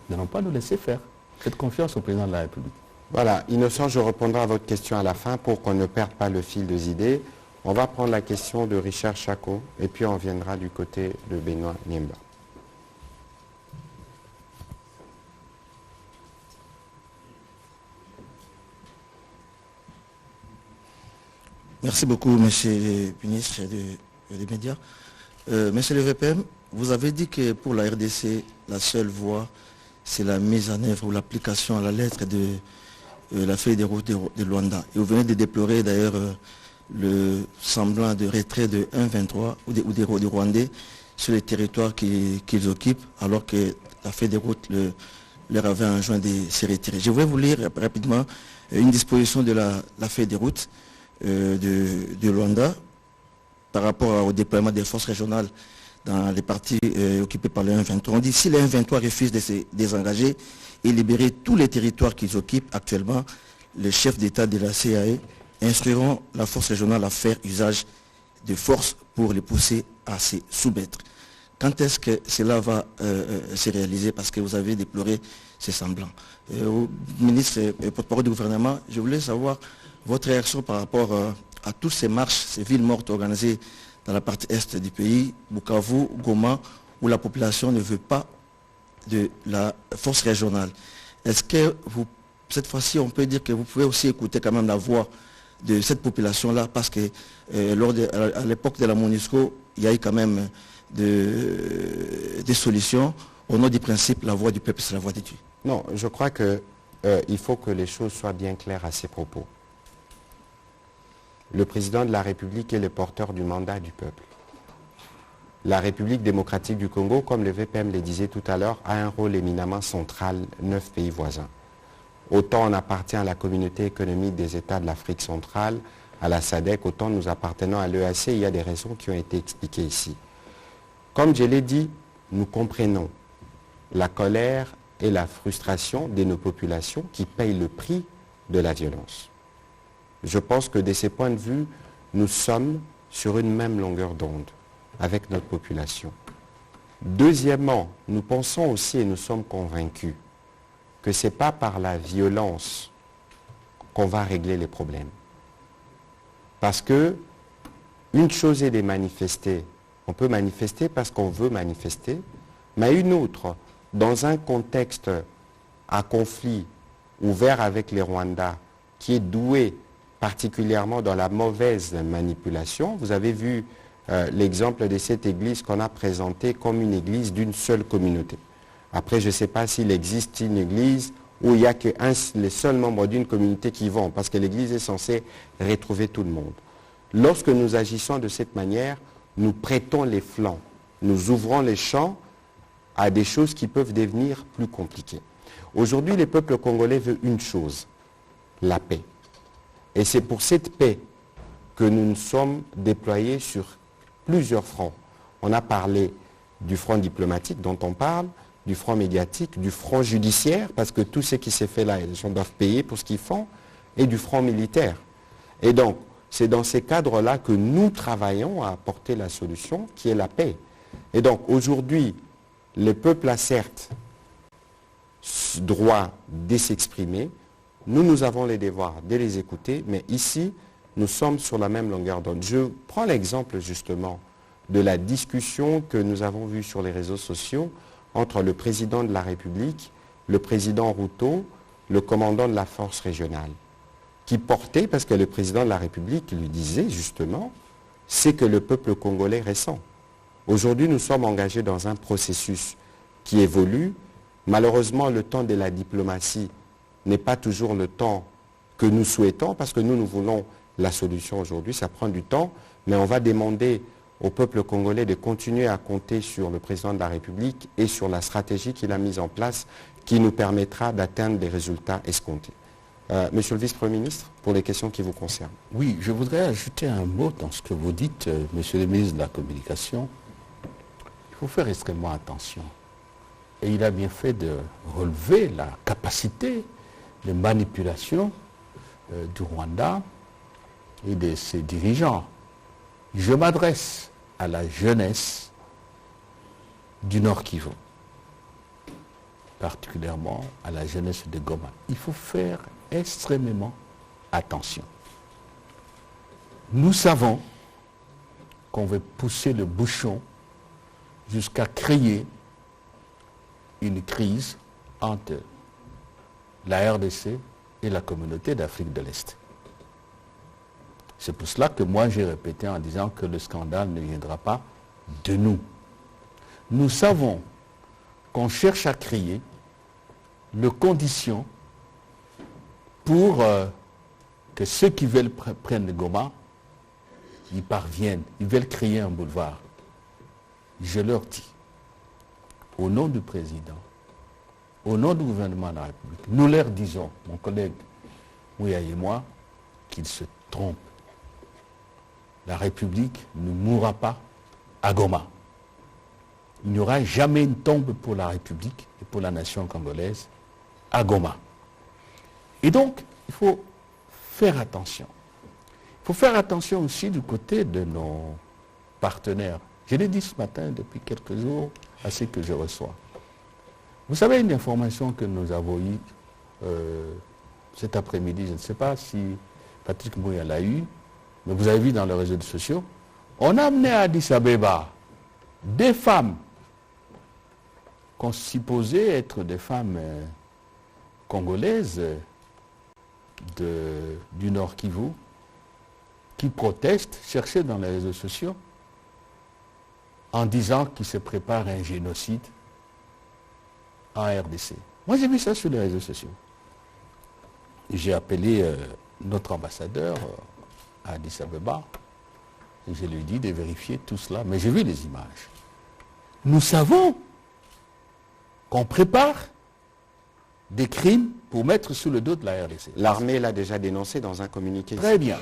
nous n'allons pas nous laisser faire. Faites confiance au président de la République. Voilà, Innocent, je répondrai à votre question à la fin pour qu'on ne perde pas le fil des idées. On va prendre la question de Richard Chako et puis on viendra du côté de Benoît Niemba. Merci beaucoup, monsieur le ministre des médias. Monsieur le VPM, vous avez dit que pour la RDC, la seule voie, c'est la mise en œuvre ou l'application à la lettre de la feuille de route de Luanda. Et vous venez de déplorer d'ailleurs le semblant de retrait de 1,23 ou des Rwandais sur les territoires qu'ils occupent, alors que la feuille de route leur avait enjoint de se retirer. Je voudrais vous lire rapidement une disposition de la feuille de route de Luanda par rapport au déploiement des forces régionales dans les parties occupées par le 1,23. On dit si le 1,23 refuse de se désengager et libérer tous les territoires qu'ils occupent actuellement, les chefs d'État de la CAE instruiront la force régionale à faire usage de force pour les pousser à se soumettre. Quand est-ce que cela va se réaliser? Parce que vous avez déploré ces semblants. Ministre et porte-parole du gouvernement, je voulais savoir votre réaction par rapport à toutes ces marches, ces villes mortes organisées dans la partie est du pays, Bukavu, Goma, où la population ne veut pas de la force régionale. Est-ce que cette fois-ci, on peut dire que vous pouvez aussi écouter quand même la voix de cette population-là, parce que à l'époque de la MONUSCO, il y a eu quand même des solutions. Au nom du principe, la voix du peuple, c'est la voix de Dieu. Non, je crois qu'il faut que les choses soient bien claires à ces propos. Le président de la République est le porteur du mandat du peuple. La République démocratique du Congo, comme le VPM le disait tout à l'heure, a un rôle éminemment central, 9 pays voisins. Autant on appartient à la communauté économique des États de l'Afrique centrale, à la SADC, autant nous appartenons à l'EAC, il y a des raisons qui ont été expliquées ici. Comme je l'ai dit, nous comprenons la colère et la frustration de nos populations qui payent le prix de la violence. Je pense que de ces points de vue, nous sommes sur une même longueur d'onde avec notre population. Deuxièmement, nous pensons aussi et nous sommes convaincus que ce n'est pas par la violence qu'on va régler les problèmes. Parce que une chose est de manifester. On peut manifester parce qu'on veut manifester, mais une autre, dans un contexte à conflit ouvert avec les Rwandais, qui est doué particulièrement dans la mauvaise manipulation. Vous avez vu l'exemple de cette église qu'on a présentée comme une église d'une seule communauté. Après, je ne sais pas s'il existe une église où il n'y a que les seuls membres d'une communauté qui vont, parce que l'église est censée retrouver tout le monde. Lorsque nous agissons de cette manière, nous prêtons les flancs, nous ouvrons les champs à des choses qui peuvent devenir plus compliquées. Aujourd'hui, le peuple congolais veut une chose, la paix. Et c'est pour cette paix que nous nous sommes déployés sur plusieurs fronts. On a parlé du front diplomatique dont on parle, du front médiatique, du front judiciaire, parce que tout ce qui s'est fait là, les gens doivent payer pour ce qu'ils font, et du front militaire. Et donc, c'est dans ces cadres-là que nous travaillons à apporter la solution, qui est la paix. Et donc, aujourd'hui, le peuple a certes droit de s'exprimer, nous avons les devoirs de les écouter, mais ici, nous sommes sur la même longueur d'onde. Je prends l'exemple justement de la discussion que nous avons vue sur les réseaux sociaux entre le président de la République, le président Ruto, le commandant de la force régionale, qui portait, parce que le président de la République lui disait justement, c'est que le peuple congolais ressent. Aujourd'hui, nous sommes engagés dans un processus qui évolue. Malheureusement, le temps de la diplomatie n'est pas toujours le temps que nous souhaitons, parce que nous voulons la solution aujourd'hui, ça prend du temps, mais on va demander au peuple congolais de continuer à compter sur le président de la République et sur la stratégie qu'il a mise en place qui nous permettra d'atteindre des résultats escomptés. Monsieur le vice-premier ministre, pour les questions qui vous concernent. Oui, je voudrais ajouter un mot dans ce que vous dites, monsieur le ministre de la Communication. Il faut faire extrêmement attention. Et il a bien fait de relever la capacité de manipulation du Rwanda et de ses dirigeants. Je m'adresse à la jeunesse du Nord Kivu, particulièrement à la jeunesse de Goma. Il faut faire extrêmement attention. Nous savons qu'on veut pousser le bouchon jusqu'à créer une crise entre la RDC et la communauté d'Afrique de l'Est. C'est pour cela que moi j'ai répété en disant que le scandale ne viendra pas de nous. Nous savons qu'on cherche à créer les conditions pour que ceux qui veulent prendre Goma, ils parviennent, ils veulent créer un boulevard. Je leur dis, au nom du président, au nom du gouvernement de la République, nous leur disons, mon collègue Mouya et moi, qu'ils se trompent. La République ne mourra pas à Goma. Il n'y aura jamais une tombe pour la République et pour la nation congolaise à Goma. Et donc, il faut faire attention. Il faut faire attention aussi du côté de nos partenaires. Je l'ai dit ce matin, depuis quelques jours, à ce que je reçois. Vous savez, une information que nous avons eue cet après-midi, je ne sais pas si Patrick Mouya l'a eue, mais vous avez vu dans les réseaux sociaux, on a amené à Addis Abeba des femmes qu'on supposait être des femmes congolaises du Nord Kivu, qui protestent, cherchaient dans les réseaux sociaux, en disant qu'il se prépare un génocide en RDC. Moi j'ai vu ça sur les réseaux sociaux. J'ai appelé notre ambassadeur à Addis Abeba et je lui ai dit de vérifier tout cela, mais j'ai vu les images. Nous savons qu'on prépare des crimes pour mettre sous le dos de la RDC. L'armée l'a déjà dénoncé dans un communiqué. Très bien,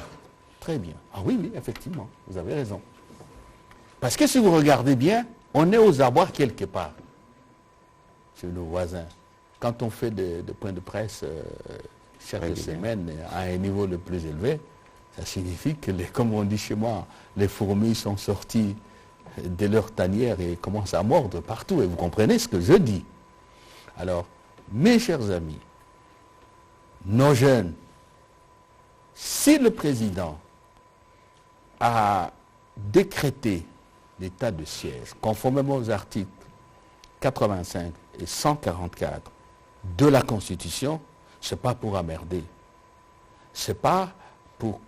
très bien. Ah oui, oui, effectivement, vous avez raison. Parce que si vous regardez bien, on est aux abois quelque part, chez nos voisins. Quand on fait des points de presse chaque semaine à un niveau le plus élevé, ça signifie que, comme on dit chez moi, les fourmis sont sorties de leur tanière et commencent à mordre partout. Et vous comprenez ce que je dis. Alors, mes chers amis, nos jeunes, si le président a décrété l'état de siège, conformément aux articles 85 et 144 de la Constitution, ce n'est pas pour emmerder. Ce n'est pas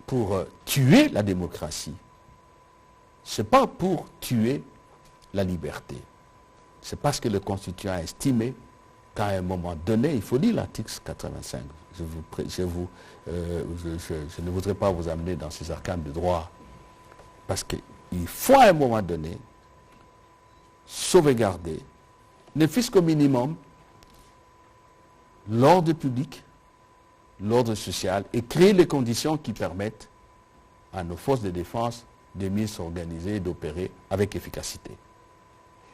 pour tuer la démocratie. Ce n'est pas pour tuer la liberté. C'est parce que le Constituant a estimé qu'à un moment donné, il faut lire l'article 85. Je ne voudrais pas vous amener dans ces arcanes de droit, parce qu'il faut à un moment donné sauvegarder, ne fût-ce qu'au minimum, l'ordre public, l'ordre social, et créer les conditions qui permettent à nos forces de défense de mieux s'organiser et d'opérer avec efficacité.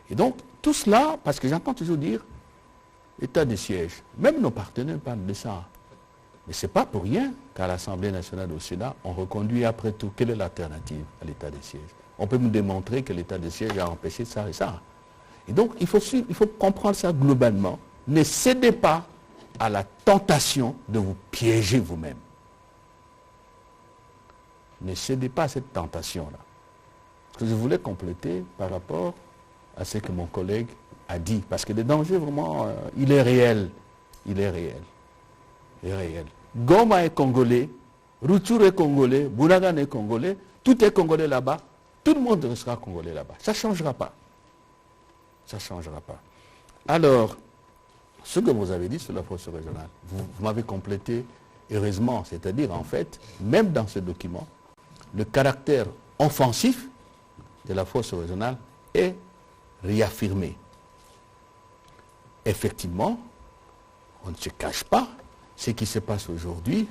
Et donc, tout cela, parce que j'entends toujours dire état de siège. Même nos partenaires parlent de ça. Mais ce n'est pas pour rien qu'à l'Assemblée nationale au Sénat, on reconduit après tout. Quelle est l'alternative à l'état de siège? On peut nous démontrer que l'état de siège a empêché ça et ça. Et donc, il faut comprendre ça globalement. Ne cédez pas à la tentation de vous piéger vous-même. Ne cédez pas à cette tentation-là. Ce que je voulais compléter par rapport à ce que mon collègue a dit. Parce que le danger, vraiment, il est réel. Il est réel. Il est réel. Goma est congolais, Rutshuru est congolais, Bunagana est congolais, tout est congolais là-bas, tout le monde sera congolais là-bas. Ça ne changera pas. Ça ne changera pas. Alors, ce que vous avez dit sur la force régionale, vous m'avez complété heureusement, c'est-à-dire en fait, même dans ce document, le caractère offensif de la force régionale est réaffirmé. Effectivement, on ne se cache pas, ce qui se passe aujourd'hui,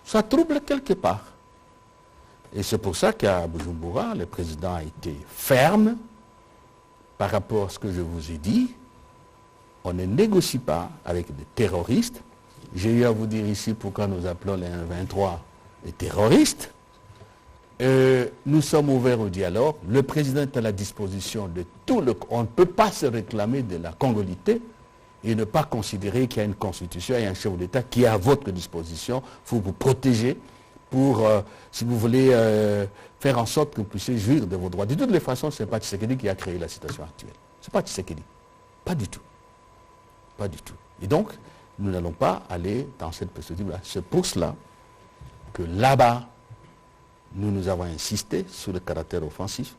ça trouble quelque part. Et c'est pour ça qu'à Bujumbura, le président a été ferme par rapport à ce que je vous ai dit. On ne négocie pas avec des terroristes. J'ai eu à vous dire ici pourquoi nous appelons les 1-23 des terroristes. Nous sommes ouverts au dialogue. Le président est à la disposition de tout le... On ne peut pas se réclamer de la congolité et ne pas considérer qu'il y a une constitution et un chef d'État qui est à votre disposition pour vous protéger, pour, si vous voulez, faire en sorte que vous puissiez jouir de vos droits. De toutes les façons, ce n'est pas Tshisekedi qui a créé la situation actuelle. Ce n'est pas Tshisekedi. Pas du tout. Pas du tout. Et donc, nous n'allons pas aller dans cette perspective-là. C'est pour cela que là-bas, nous avons insisté sur le caractère offensif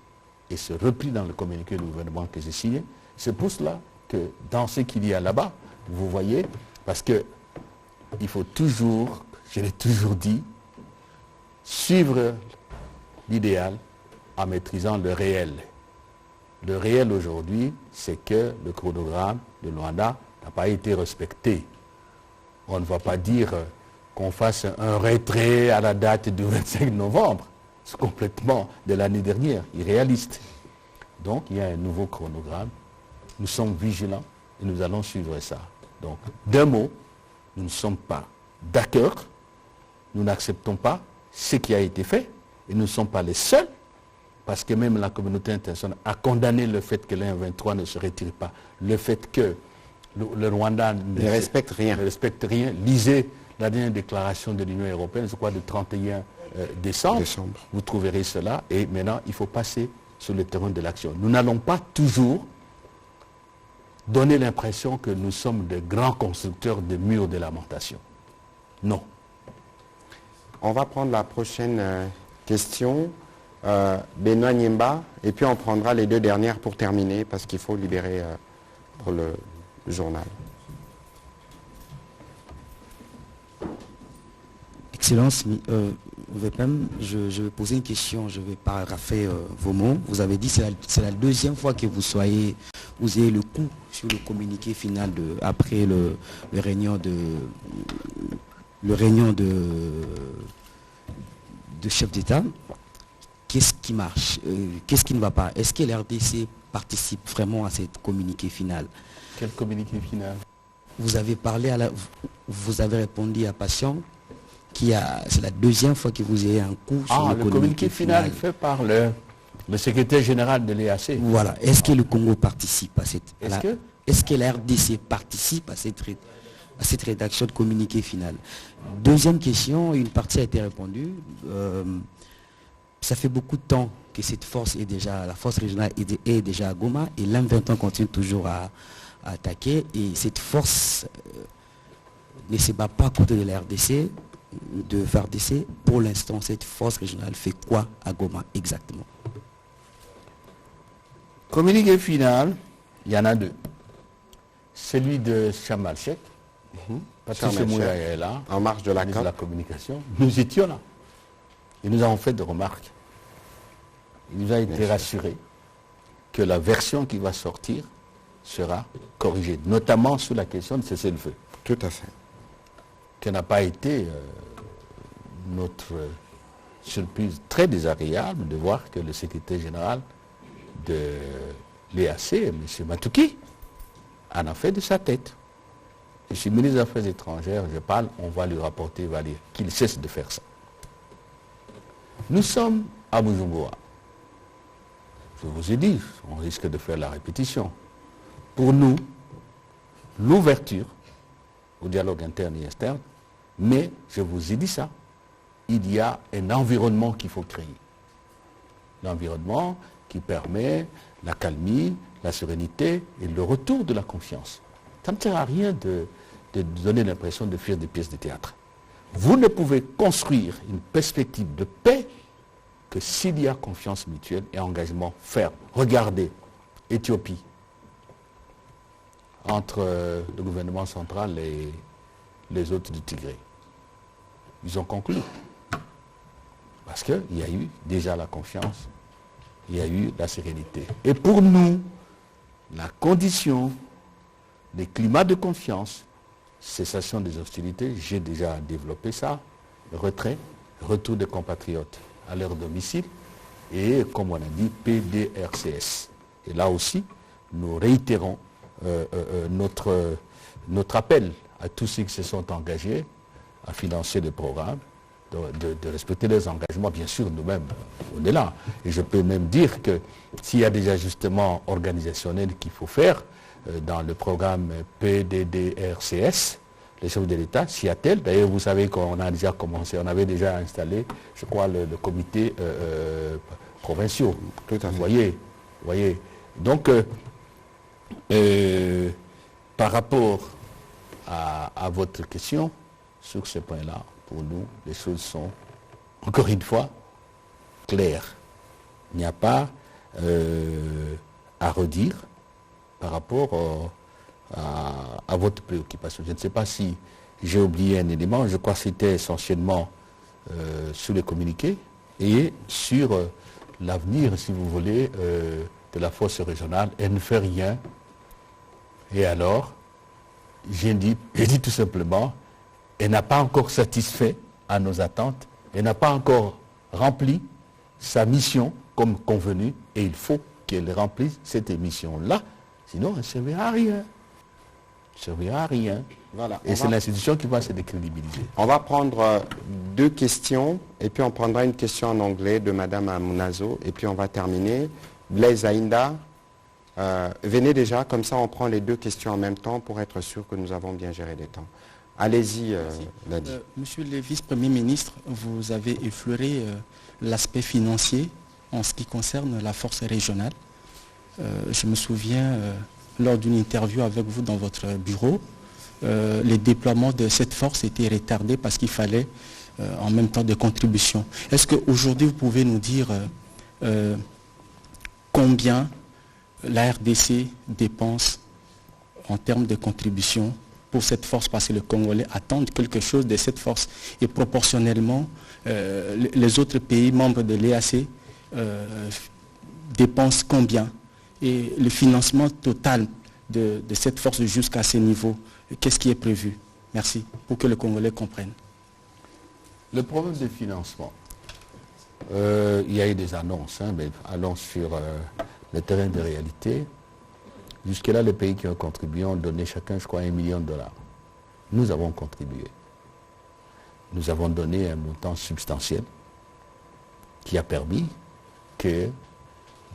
et ce repli dans le communiqué du gouvernement que j'ai signé. C'est pour cela que dans ce qu'il y a là-bas, vous voyez, parce que il faut toujours, je l'ai toujours dit, suivre l'idéal en maîtrisant le réel. Le réel aujourd'hui, c'est que le chronogramme de Luanda n'a pas été respecté. On ne va pas dire qu'on fasse un retrait à la date du 25 novembre. C'est complètement de l'année dernière, irréaliste. Donc, il y a un nouveau chronogramme. Nous sommes vigilants et nous allons suivre ça. Donc, d'un mot, nous ne sommes pas d'accord. Nous n'acceptons pas ce qui a été fait. Et nous ne sommes pas les seuls, parce que même la communauté internationale a condamné le fait que l'M23 ne se retire pas. Le fait que le Rwanda ne respecte rien. Lisez la dernière déclaration de l'Union européenne, je crois, du 31 décembre. Vous trouverez cela. Et maintenant, il faut passer sur le terrain de l'action. Nous n'allons pas toujours donner l'impression que nous sommes de grands constructeurs de murs de lamentation. Non. On va prendre la prochaine question. Benoît Niemba, et puis on prendra les deux dernières pour terminer, parce qu'il faut libérer pour le journal. Excellence, VPM, je vais poser une question, je vais paraphraser vos mots. Vous avez dit que c'est la deuxième fois que vous ayez le coup sur le communiqué final après le réunion de chef d'État. Qu'est-ce qui marche? Qu'est-ce qui ne va pas? Est-ce que l'RDC participe vraiment à cette communiqué final? Quel communiqué final? Vous avez parlé vous avez répondu à Patient c'est la deuxième fois que vous avez un coup sur le communiqué final fait par le secrétaire général de l'EAC. Voilà. Est-ce que le Congo participe à cette... Est-ce que la RDC participe à cette rédaction de communiqué final? Deuxième question, une partie a été répondue. Ça fait beaucoup de temps que la force régionale est déjà à Goma, et l'M23 continue toujours à attaquer, et cette force ne se bat pas à côté de la RDC. de FARDC. Pour l'instant, cette force régionale fait quoi à Goma exactement? Communiqué final, il y en a deux. Celui de Chamal Cheikh, Patrice Mouya est là, en marge de la ministre de la communication. Nous étions là. Et nous avons fait des remarques. Il nous a été rassuré que la version qui va sortir sera corrigée, notamment sur la question de cessez-le-feu. Tout à fait. Qui n'a pas été notre surprise très désagréable de voir que le secrétaire général de l'EAC, M. Matouki, en a fait de sa tête. Je suis ministre des Affaires étrangères, je parle, on va lui rapporter, va dire qu'il cesse de faire ça. Nous sommes à Bujumbura. Je vous ai dit, on risque de faire la répétition. Pour nous, l'ouverture au dialogue interne et externe, mais je vous ai dit ça, il y a un environnement qu'il faut créer. L'environnement qui permet la calmie, la sérénité et le retour de la confiance. Ça ne sert à rien de donner l'impression de faire des pièces de théâtre. Vous ne pouvez construire une perspective de paix que s'il y a confiance mutuelle et engagement ferme. Regardez, Éthiopie, entre le gouvernement central et les autres du Tigré. Ils ont conclu. Parce qu'il y a eu déjà la confiance, il y a eu la sérénité. Et pour nous, la condition des climats de confiance, cessation des hostilités, j'ai déjà développé ça, retrait, retour des compatriotes à leur domicile, et comme on a dit, PDRCS. Et là aussi, nous réitérons notre appel à tous ceux qui se sont engagés à financer le programme, de respecter les engagements. Bien sûr, nous-mêmes, on est là. Et je peux même dire que s'il y a des ajustements organisationnels qu'il faut faire dans le programme PDDRCS, les chefs de l'État s'y attellent. D'ailleurs, vous savez qu'on a déjà commencé, on avait déjà installé, je crois, le comité provinciaux. Tout à fait. Vous voyez. Donc, par rapport à votre question, sur ce point-là, pour nous, les choses sont, encore une fois, claires. Il n'y a pas à redire par rapport à votre préoccupation. Je ne sais pas si j'ai oublié un élément, je crois que c'était essentiellement sur les communiqués et sur l'avenir, si vous voulez, de la force régionale. Elle ne fait rien. Et alors, j'ai dit tout simplement, elle n'a pas encore satisfait à nos attentes, elle n'a pas encore rempli sa mission comme convenu, et il faut qu'elle remplisse cette mission-là, sinon elle ne servira à rien. Elle ne servira à rien. Voilà, et c'est l'institution qui va se décrédibiliser. On va prendre deux questions, et puis on prendra une question en anglais de Madame Amunazo, et puis on va terminer. Blaise Aïnda, venez déjà, comme ça on prend les deux questions en même temps pour être sûr que nous avons bien géré les temps. Allez-y, Nadi. Monsieur le vice-premier ministre, vous avez effleuré l'aspect financier en ce qui concerne la force régionale. Je me souviens, lors d'une interview avec vous dans votre bureau, les déploiements de cette force étaient retardés parce qu'il fallait en même temps des contributions. Est-ce qu'aujourd'hui, vous pouvez nous dire combien la RDC dépense en termes de contributions pour cette force, parce que les Congolais attendent quelque chose de cette force. Et proportionnellement, les autres pays membres de l'EAC dépensent combien? Et le financement total de cette force jusqu'à ce niveau, qu'est-ce qui est prévu? Merci, pour que les Congolais comprennent. Le problème de financement, il y a eu des annonces, mais allons sur le terrain de réalité. Jusque-là, les pays qui ont contribué ont donné chacun, je crois, $1 million. Nous avons contribué. Nous avons donné un montant substantiel qui a permis que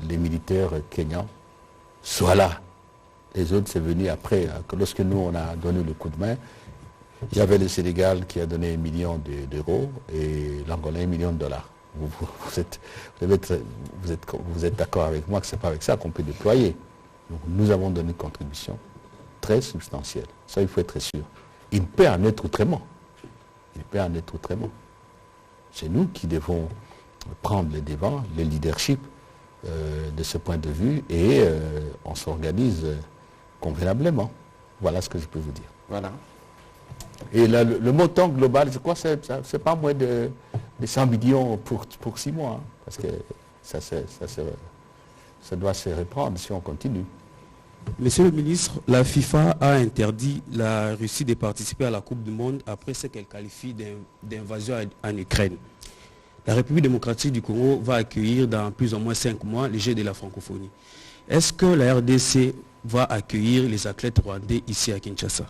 les militaires kenyans soient là. Les autres, c'est venu après. Lorsque nous, on a donné le coup de main, il y avait le Sénégal qui a donné $1 million et l'Angola $1 million. Vous êtes d'accord avec moi que ce n'est pas avec ça qu'on peut déployer. Donc, nous avons donné une contribution très substantielle. Ça, il faut être sûr. Il peut en être autrement. il peut en être autrement. C'est nous qui devons prendre le devant, le leadership de ce point de vue et on s'organise convenablement. Voilà ce que je peux vous dire. Voilà. Et là, le montant global, je crois que c'est pas moins de 100 millions pour 6 mois, hein, parce que ça doit se reprendre si on continue. Monsieur le ministre, la FIFA a interdit la Russie de participer à la Coupe du Monde après ce qu'elle qualifie d'invasion en Ukraine. La République démocratique du Congo va accueillir dans plus ou moins 5 mois les Jeux de la francophonie. Est-ce que la RDC va accueillir les athlètes rwandais ici à Kinshasa?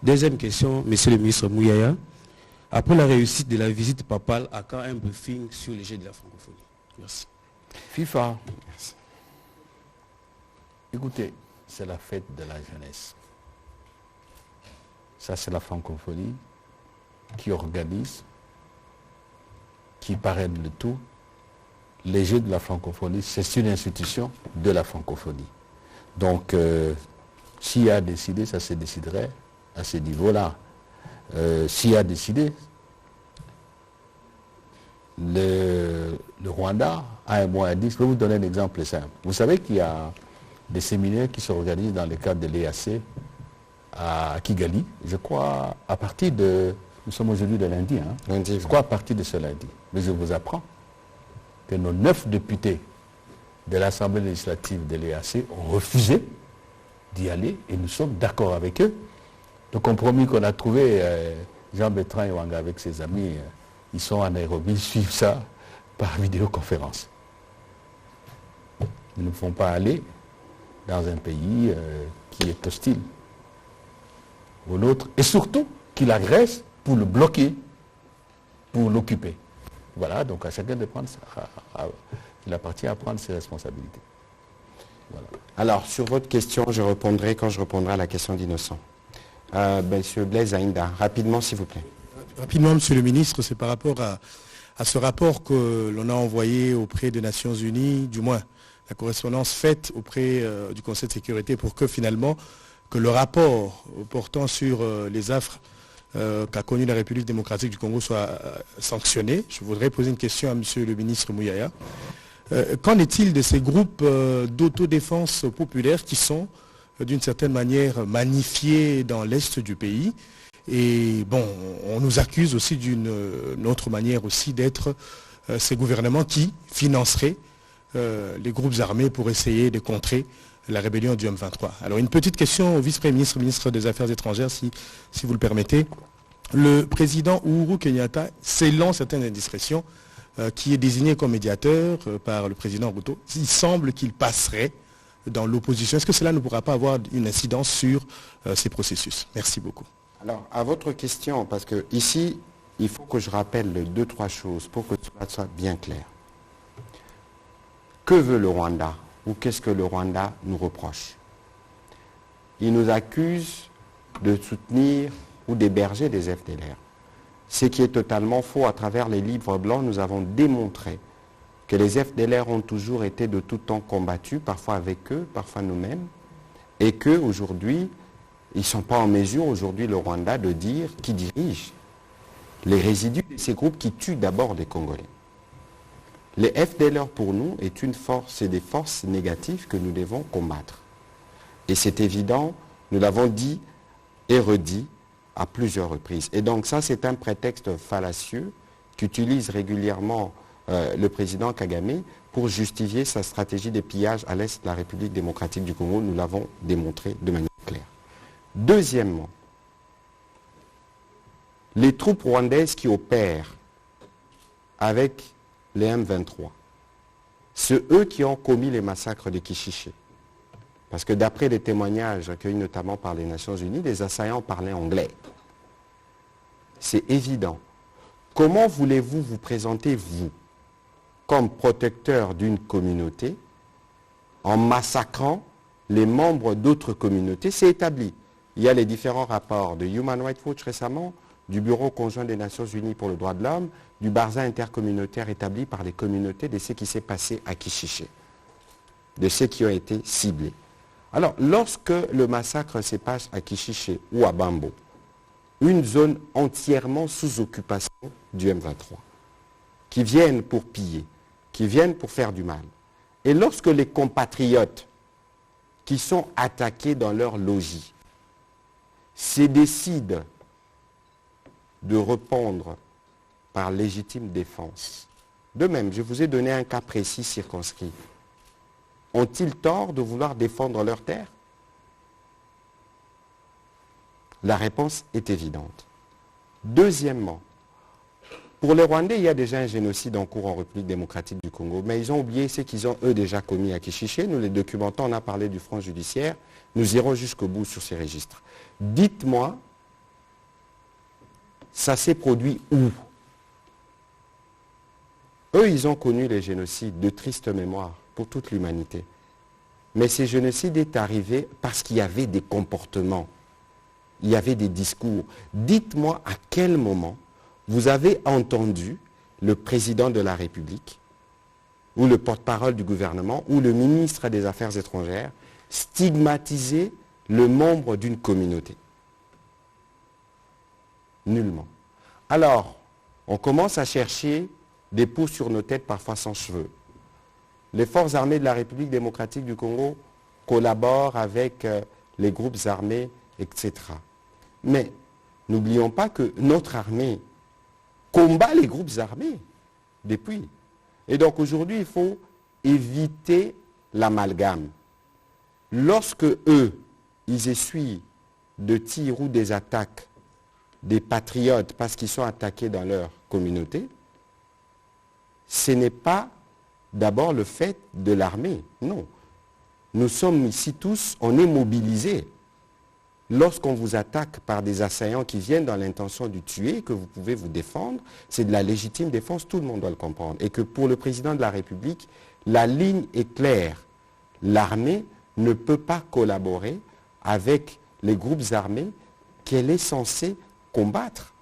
Deuxième question, monsieur le ministre Mouyaya. Après la réussite de la visite papale, à quand un briefing sur les Jeux de la francophonie? Merci. FIFA. Merci. Écoutez, c'est la fête de la jeunesse. Ça, c'est la francophonie qui organise, qui parraine le tout. Les Jeux de la francophonie, c'est une institution de la francophonie. Donc, s'il y a décidé, ça se déciderait à ce niveau-là. S'il y a décidé, le Rwanda a un mois à 10. Je vais vous donner un exemple simple. Vous savez qu'il y a des séminaires qui s'organisent dans le cadre de l'EAC à Kigali, je crois, à partir de... Nous sommes aujourd'hui de lundi, hein? Lundi. Je crois à partir de ce lundi. Mais je vous apprends que nos 9 députés de l'Assemblée législative de l'EAC ont refusé d'y aller et nous sommes d'accord avec eux. Le compromis qu'on a trouvé, Jean-Bertrand Ewanga avec ses amis, ils sont en Nairobi, ils suivent ça par vidéoconférence. Ils ne font pas aller dans un pays qui est hostile au nôtre et surtout qui l'agresse pour le bloquer, pour l'occuper. Voilà, donc à chacun de prendre il appartient à prendre ses responsabilités. Voilà. Alors, sur votre question, je répondrai quand je répondrai à la question d'Innocent. Monsieur Blaise Aïnda, rapidement s'il vous plaît. Rapidement, monsieur le ministre, c'est par rapport à ce rapport que l'on a envoyé auprès des Nations Unies, du moins la correspondance faite auprès du Conseil de sécurité pour que finalement, que le rapport portant sur les affres qu'a connu la République démocratique du Congo soit sanctionné. Je voudrais poser une question à monsieur le ministre Mouyaya. Qu'en est-il de ces groupes d'autodéfense populaire qui sont d'une certaine manière magnifiés dans l'est du pays? Et bon, on nous accuse aussi d'une autre manière aussi d'être ces gouvernements qui financeraient les groupes armés pour essayer de contrer la rébellion du M23. Alors une petite question au vice-premier ministre, ministre des Affaires étrangères, si vous le permettez. Le président Uhuru Kenyatta, selon certaines indiscrétions, qui est désigné comme médiateur par le président Ruto, il semble qu'il passerait dans l'opposition. Est-ce que cela ne pourra pas avoir une incidence sur ces processus? Merci beaucoup. Alors, à votre question, parce que ici, il faut que je rappelle 2-3 choses pour que cela soit bien clair. Que veut le Rwanda? Ou qu'est-ce que le Rwanda nous reproche? Il nous accuse de soutenir ou d'héberger des FDLR. Ce qui est totalement faux. À travers les livres blancs, nous avons démontré que les FDLR ont toujours été de tout temps combattus, parfois avec eux, parfois nous-mêmes, et qu'aujourd'hui, ils ne sont pas en mesure, aujourd'hui, le Rwanda, de dire qui dirige les résidus de ces groupes qui tuent d'abord des Congolais. Les FDLR, pour nous, est une force, c'est des forces négatives que nous devons combattre. Et c'est évident, nous l'avons dit et redit à plusieurs reprises. Et donc ça, c'est un prétexte fallacieux qu'utilise régulièrement le président Kagame pour justifier sa stratégie de pillage à l'est de la République démocratique du Congo. Nous l'avons démontré de manière claire. Deuxièmement, les troupes rwandaises qui opèrent avec les M23, c'est eux qui ont commis les massacres de Kishiché. Parce que d'après les témoignages recueillis notamment par les Nations Unies, les assaillants parlaient anglais. C'est évident. Comment voulez-vous vous présenter, vous, comme protecteur d'une communauté, en massacrant les membres d'autres communautés? C'est établi. Il y a les différents rapports de Human Rights Watch récemment, du Bureau conjoint des Nations Unies pour le droit de l'homme, du Barza intercommunautaire établi par les communautés de ce qui s'est passé à Kishiché, de ceux qui ont été ciblés. Alors, lorsque le massacre se passe à Kishiché ou à Bambo, une zone entièrement sous occupation du M23, qui viennent pour piller, qui viennent pour faire du mal. Et lorsque les compatriotes qui sont attaqués dans leur logis se décident de répondre par légitime défense, de même, je vous ai donné un cas précis circonscrit, ont-ils tort de vouloir défendre leur terre? La réponse est évidente. Deuxièmement, pour les Rwandais, il y a déjà un génocide en cours en République démocratique du Congo, mais ils ont oublié ce qu'ils ont, eux, déjà commis à Kishiché. Nous les documentons, on a parlé du front judiciaire. Nous irons jusqu'au bout sur ces registres. Dites-moi, ça s'est produit où? Eux, ils ont connu les génocides de triste mémoire pour toute l'humanité. Mais ces génocides est arrivé parce qu'il y avait des comportements, il y avait des discours. Dites-moi à quel moment vous avez entendu le président de la République, ou le porte-parole du gouvernement, ou le ministre des Affaires étrangères stigmatiser le membre d'une communauté? Nullement. Alors, on commence à chercher des poux sur nos têtes, parfois sans cheveux. Les forces armées de la République démocratique du Congo collaborent avec les groupes armés, etc. Mais n'oublions pas que notre armée combat les groupes armés depuis. Et donc aujourd'hui, il faut éviter l'amalgame. Lorsque eux, ils essuient de tirs ou des attaques des patriotes parce qu'ils sont attaqués dans leur communauté, ce n'est pas d'abord le fait de l'armée, non. Nous sommes ici tous, on est mobilisés. Lorsqu'on vous attaque par des assaillants qui viennent dans l'intention de tuer, que vous pouvez vous défendre, c'est de la légitime défense, tout le monde doit le comprendre. Et que pour le président de la République, la ligne est claire. L'armée ne peut pas collaborer avec les groupes armés qu'elle est censée combattre.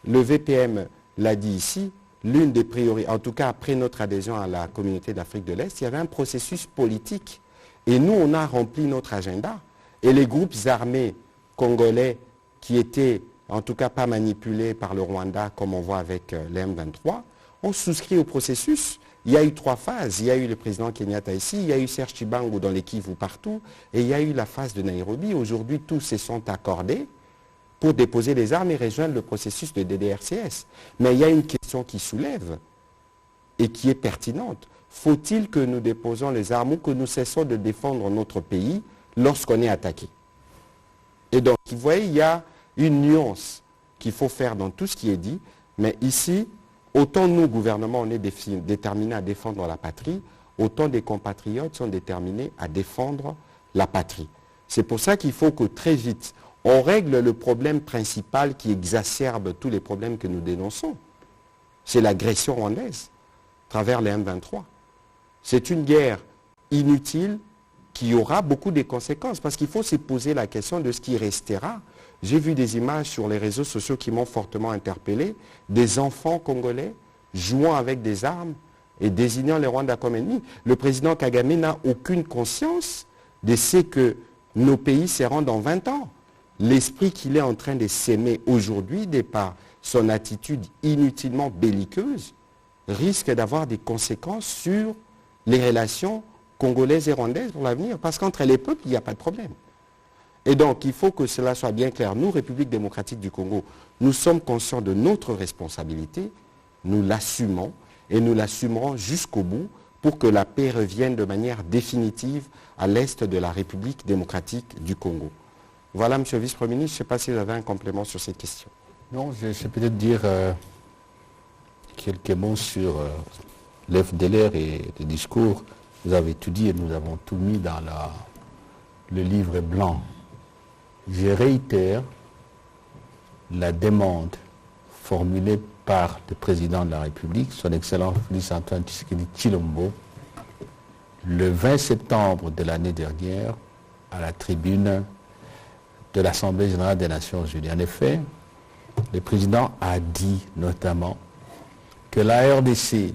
Le VPM l'a dit ici, l'une des priorités, en tout cas après notre adhésion à la communauté d'Afrique de l'Est, il y avait un processus politique. Et nous, on a rempli notre agenda. Et les groupes armés congolais qui étaient en tout cas pas manipulés par le Rwanda, comme on voit avec les M23, ont souscrit au processus. Il y a eu 3 phases. Il y a eu le président Kenyatta ici, il y a eu Serge Chibangu dans les Kivu partout, et il y a eu la phase de Nairobi. Aujourd'hui, tous se sont accordés pour déposer les armes et rejoindre le processus de DDRCS. Mais il y a une question qui soulève et qui est pertinente. Faut-il que nous déposions les armes ou que nous cessons de défendre notre pays lorsqu'on est attaqué? Et donc, vous voyez, il y a une nuance qu'il faut faire dans tout ce qui est dit, mais ici, autant nous, gouvernement, on est déterminés à défendre la patrie, autant des compatriotes sont déterminés à défendre la patrie. C'est pour ça qu'il faut que très vite, on règle le problème principal qui exacerbe tous les problèmes que nous dénonçons. C'est l'agression rwandaise, à travers les M23. C'est une guerre inutile qui aura beaucoup de conséquences, parce qu'il faut se poser la question de ce qui restera. J'ai vu des images sur les réseaux sociaux qui m'ont fortement interpellé, des enfants congolais jouant avec des armes et désignant les Rwandais comme ennemis. Le président Kagame n'a aucune conscience de ce que nos pays seront dans 20 ans. L'esprit qu'il est en train de s'aimer aujourd'hui, de par son attitude inutilement belliqueuse, risque d'avoir des conséquences sur les relations congolaises et rwandaises pour l'avenir, parce qu'entre les peuples, il n'y a pas de problème. Et donc, il faut que cela soit bien clair. Nous, République démocratique du Congo, nous sommes conscients de notre responsabilité, nous l'assumons, et nous l'assumerons jusqu'au bout pour que la paix revienne de manière définitive à l'est de la République démocratique du Congo. Voilà, Monsieur le Vice-Premier ministre, je ne sais pas si vous avez un complément sur cette question. Non, je sais peut-être dire quelques mots sur l'FDLR et le discours. Vous avez tout dit et nous avons tout mis dans le livre blanc. Je réitère la demande formulée par le président de la République, son Excellence Félix Antoine Tshisekedi Tshilombo, le 20 septembre de l'année dernière, à la tribune de l'Assemblée générale des Nations unies. En effet, le président a dit notamment que la RDC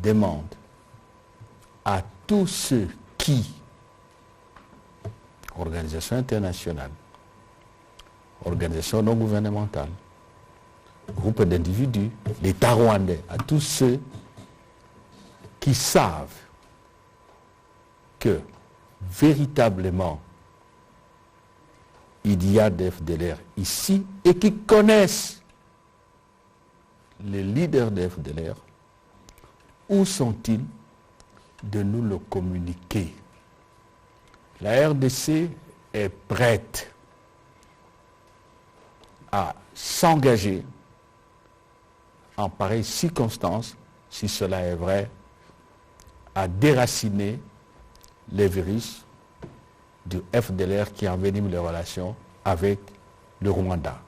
demande à tous ceux qui, organisations internationales, organisations non gouvernementales, groupes d'individus, l'État rwandais, à tous ceux qui savent que véritablement il y a des FDLR ici et qui connaissent les leaders des FDLR, où sont-ils, de nous le communiquer. La RDC est prête à s'engager en pareille circonstance, si cela est vrai, à déraciner les virus du FDLR qui envenime les relations avec le Rwanda.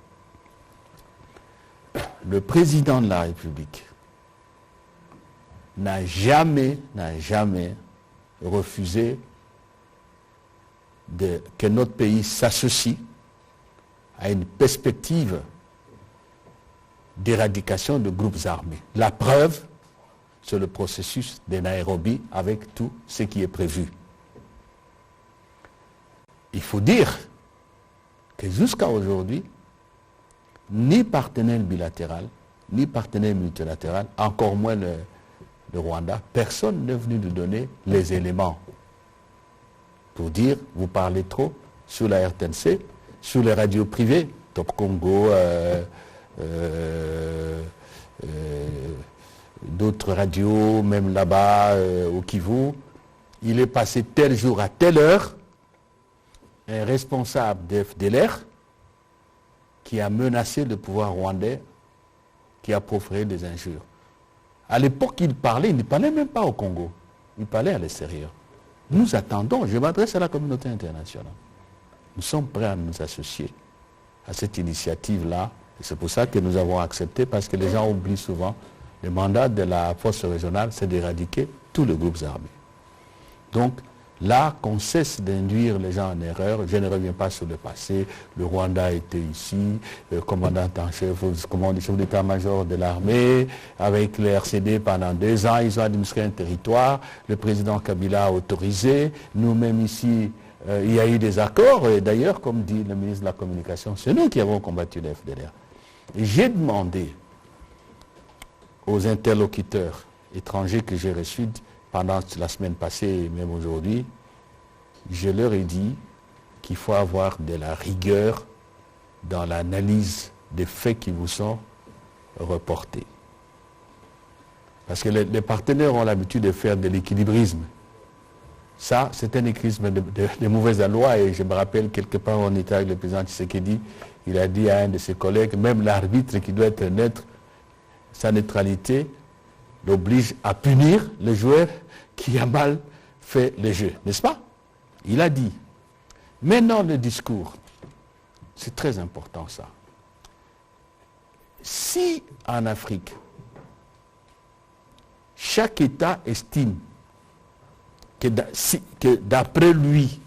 Le président de la République n'a jamais refusé que notre pays s'associe à une perspective d'éradication de groupes armés. La preuve, c'est le processus de Nairobi avec tout ce qui est prévu. Il faut dire que jusqu'à aujourd'hui, ni partenaire bilatéral, ni partenaire multilatéral, encore moins le Rwanda, personne n'est venu nous donner les éléments pour dire, vous parlez trop sur la RTNC, sur les radios privées, Top Congo, d'autres radios, même là-bas, au Kivu. Il est passé tel jour à telle heure, un responsable de FDLR qui a menacé le pouvoir rwandais, qui a proféré des injures. À l'époque, il ne parlait même pas au Congo, il parlait à l'extérieur. Nous attendons, je m'adresse à la communauté internationale. Nous sommes prêts à nous associer à cette initiative-là. Et c'est pour ça que nous avons accepté, parce que les gens oublient souvent, le mandat de la force régionale, c'est d'éradiquer tous les groupes armés. Donc, là, qu'on cesse d'induire les gens en erreur, je ne reviens pas sur le passé, le Rwanda était ici, le commandant en chef, le chef d'état-major de l'armée, avec le RCD pendant 2 ans, ils ont administré un territoire, le président Kabila a autorisé, nous-mêmes ici, il y a eu des accords, et d'ailleurs, comme dit le ministre de la Communication, c'est nous qui avons combattu le FDLR. Et j'ai demandé aux interlocuteurs étrangers que j'ai reçus pendant la semaine passée et même aujourd'hui, je leur ai dit qu'il faut avoir de la rigueur dans l'analyse des faits qui vous sont reportés. Parce que les partenaires ont l'habitude de faire de l'équilibrisme. Ça, c'est un équilibrisme de mauvaise loi, et je me rappelle quelque part on était avec le président Tshisekedi, il a dit à un de ses collègues, même l'arbitre qui doit être neutre, sa neutralité l'oblige à punir le joueur qui a mal fait le jeu, n'est-ce pas? Il a dit. Maintenant, le discours, c'est très important ça. Si en Afrique, chaque État estime que d'après lui,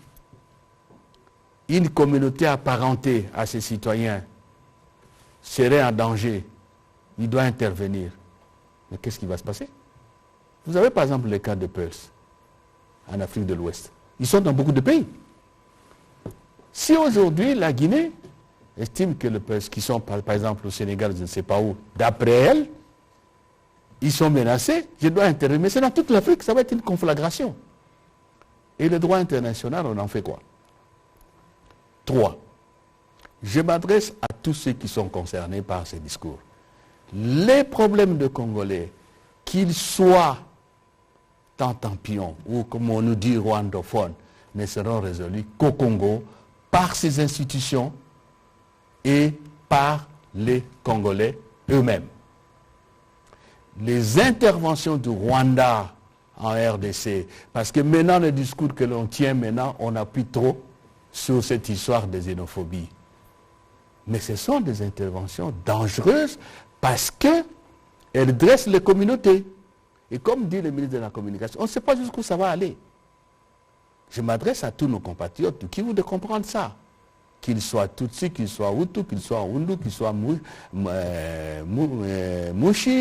une communauté apparentée à ses citoyens serait en danger, il doit intervenir. Mais qu'est-ce qui va se passer? Vous avez par exemple le cas de Peuls en Afrique de l'Ouest. Ils sont dans beaucoup de pays. Si aujourd'hui la Guinée estime que les Peuls qui sont par exemple au Sénégal, je ne sais pas où, d'après elle, ils sont menacés, je dois intervenir. Mais c'est dans toute l'Afrique, ça va être une conflagration. Et le droit international, on en fait quoi? 3. Je m'adresse à tous ceux qui sont concernés par ces discours. Les problèmes de Congolais, qu'ils soient tantampions ou comme on nous dit rwandophones, ne seront résolus qu'au Congo par ces institutions et par les Congolais eux-mêmes. Les interventions du Rwanda en RDC, parce que maintenant le discours que l'on tient maintenant, on appuie trop sur cette histoire de xénophobie. Mais ce sont des interventions dangereuses parce qu'elles dressent les communautés. Et comme dit le ministre de la Communication, on ne sait pas jusqu'où ça va aller. Je m'adresse à tous nos compatriotes qui voudraient comprendre ça. Qu'ils soient Tutsi, qu'ils soient Hutu, qu'ils soient Hundu, qu'ils soient Mouchi,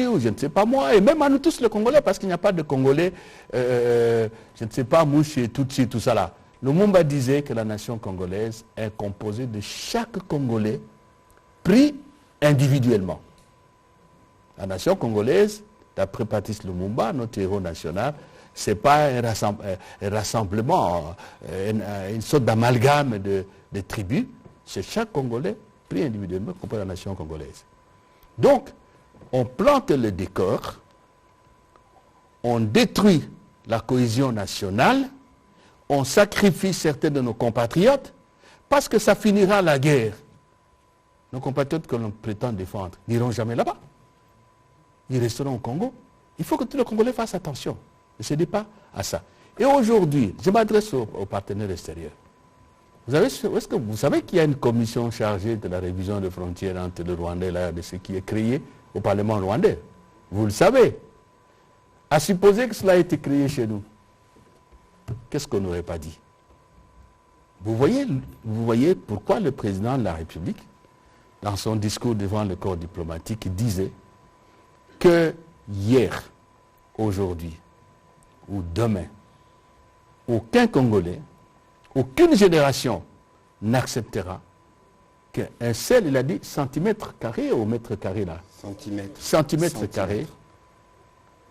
ou je ne sais pas moi, et même à nous tous les Congolais, parce qu'il n'y a pas de Congolais, je ne sais pas, Mouchi, Tutsi, tout ça là. Lumumba disait que la nation congolaise est composée de chaque Congolais pris individuellement. La nation congolaise, d'après Patrice Lumumba, notre héros national, ce n'est pas un rassemblement, une sorte d'amalgame de tribus. C'est chaque Congolais pris individuellement compris la nation congolaise. Donc, on plante le décor, on détruit la cohésion nationale, on sacrifie certains de nos compatriotes parce que ça finira la guerre. Nos compatriotes que l'on prétend défendre n'iront jamais là-bas. Ils resteront au Congo. Il faut que tous les Congolais fassent attention. Ne cédez pas à ça. Et aujourd'hui, je m'adresse aux partenaires extérieurs. Est-ce que vous savez qu'il y a une commission chargée de la révision des frontières entre le Rwanda et la RDC qui est créée au Parlement rwandais? Vous le savez. À supposer que cela a été créé chez nous, qu'est-ce qu'on n'aurait pas dit? Vous voyez pourquoi le président de la République, dans son discours devant le corps diplomatique, disait que hier, aujourd'hui ou demain, aucun Congolais, aucune génération n'acceptera qu'un seul, il a dit, centimètre carré ou mètre carré là, centimètre carré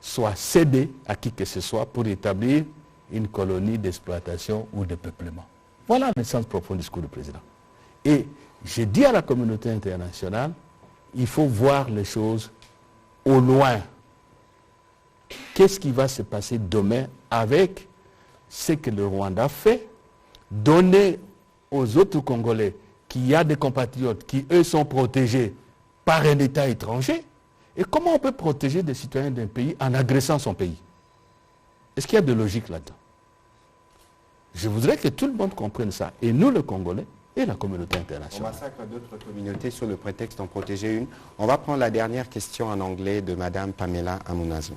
soit cédé à qui que ce soit pour établir une colonie d'exploitation ou de peuplement. Voilà le sens profond du discours du président. Et je dis à la communauté internationale, il faut voir les choses au loin. Qu'est-ce qui va se passer demain avec ce que le Rwanda fait, donner aux autres Congolais qu'il y a des compatriotes qui, eux, sont protégés par un État étranger? Et comment on peut protéger des citoyens d'un pays en agressant son pays? Est-ce qu'il y a de logique là-dedans? Je voudrais que tout le monde comprenne ça, et nous, les Congolais, et la communauté internationale. On massacre d'autres communautés sur le prétexte d'en protéger une. On va prendre la dernière question en anglais de Madame Pamela Amunazo.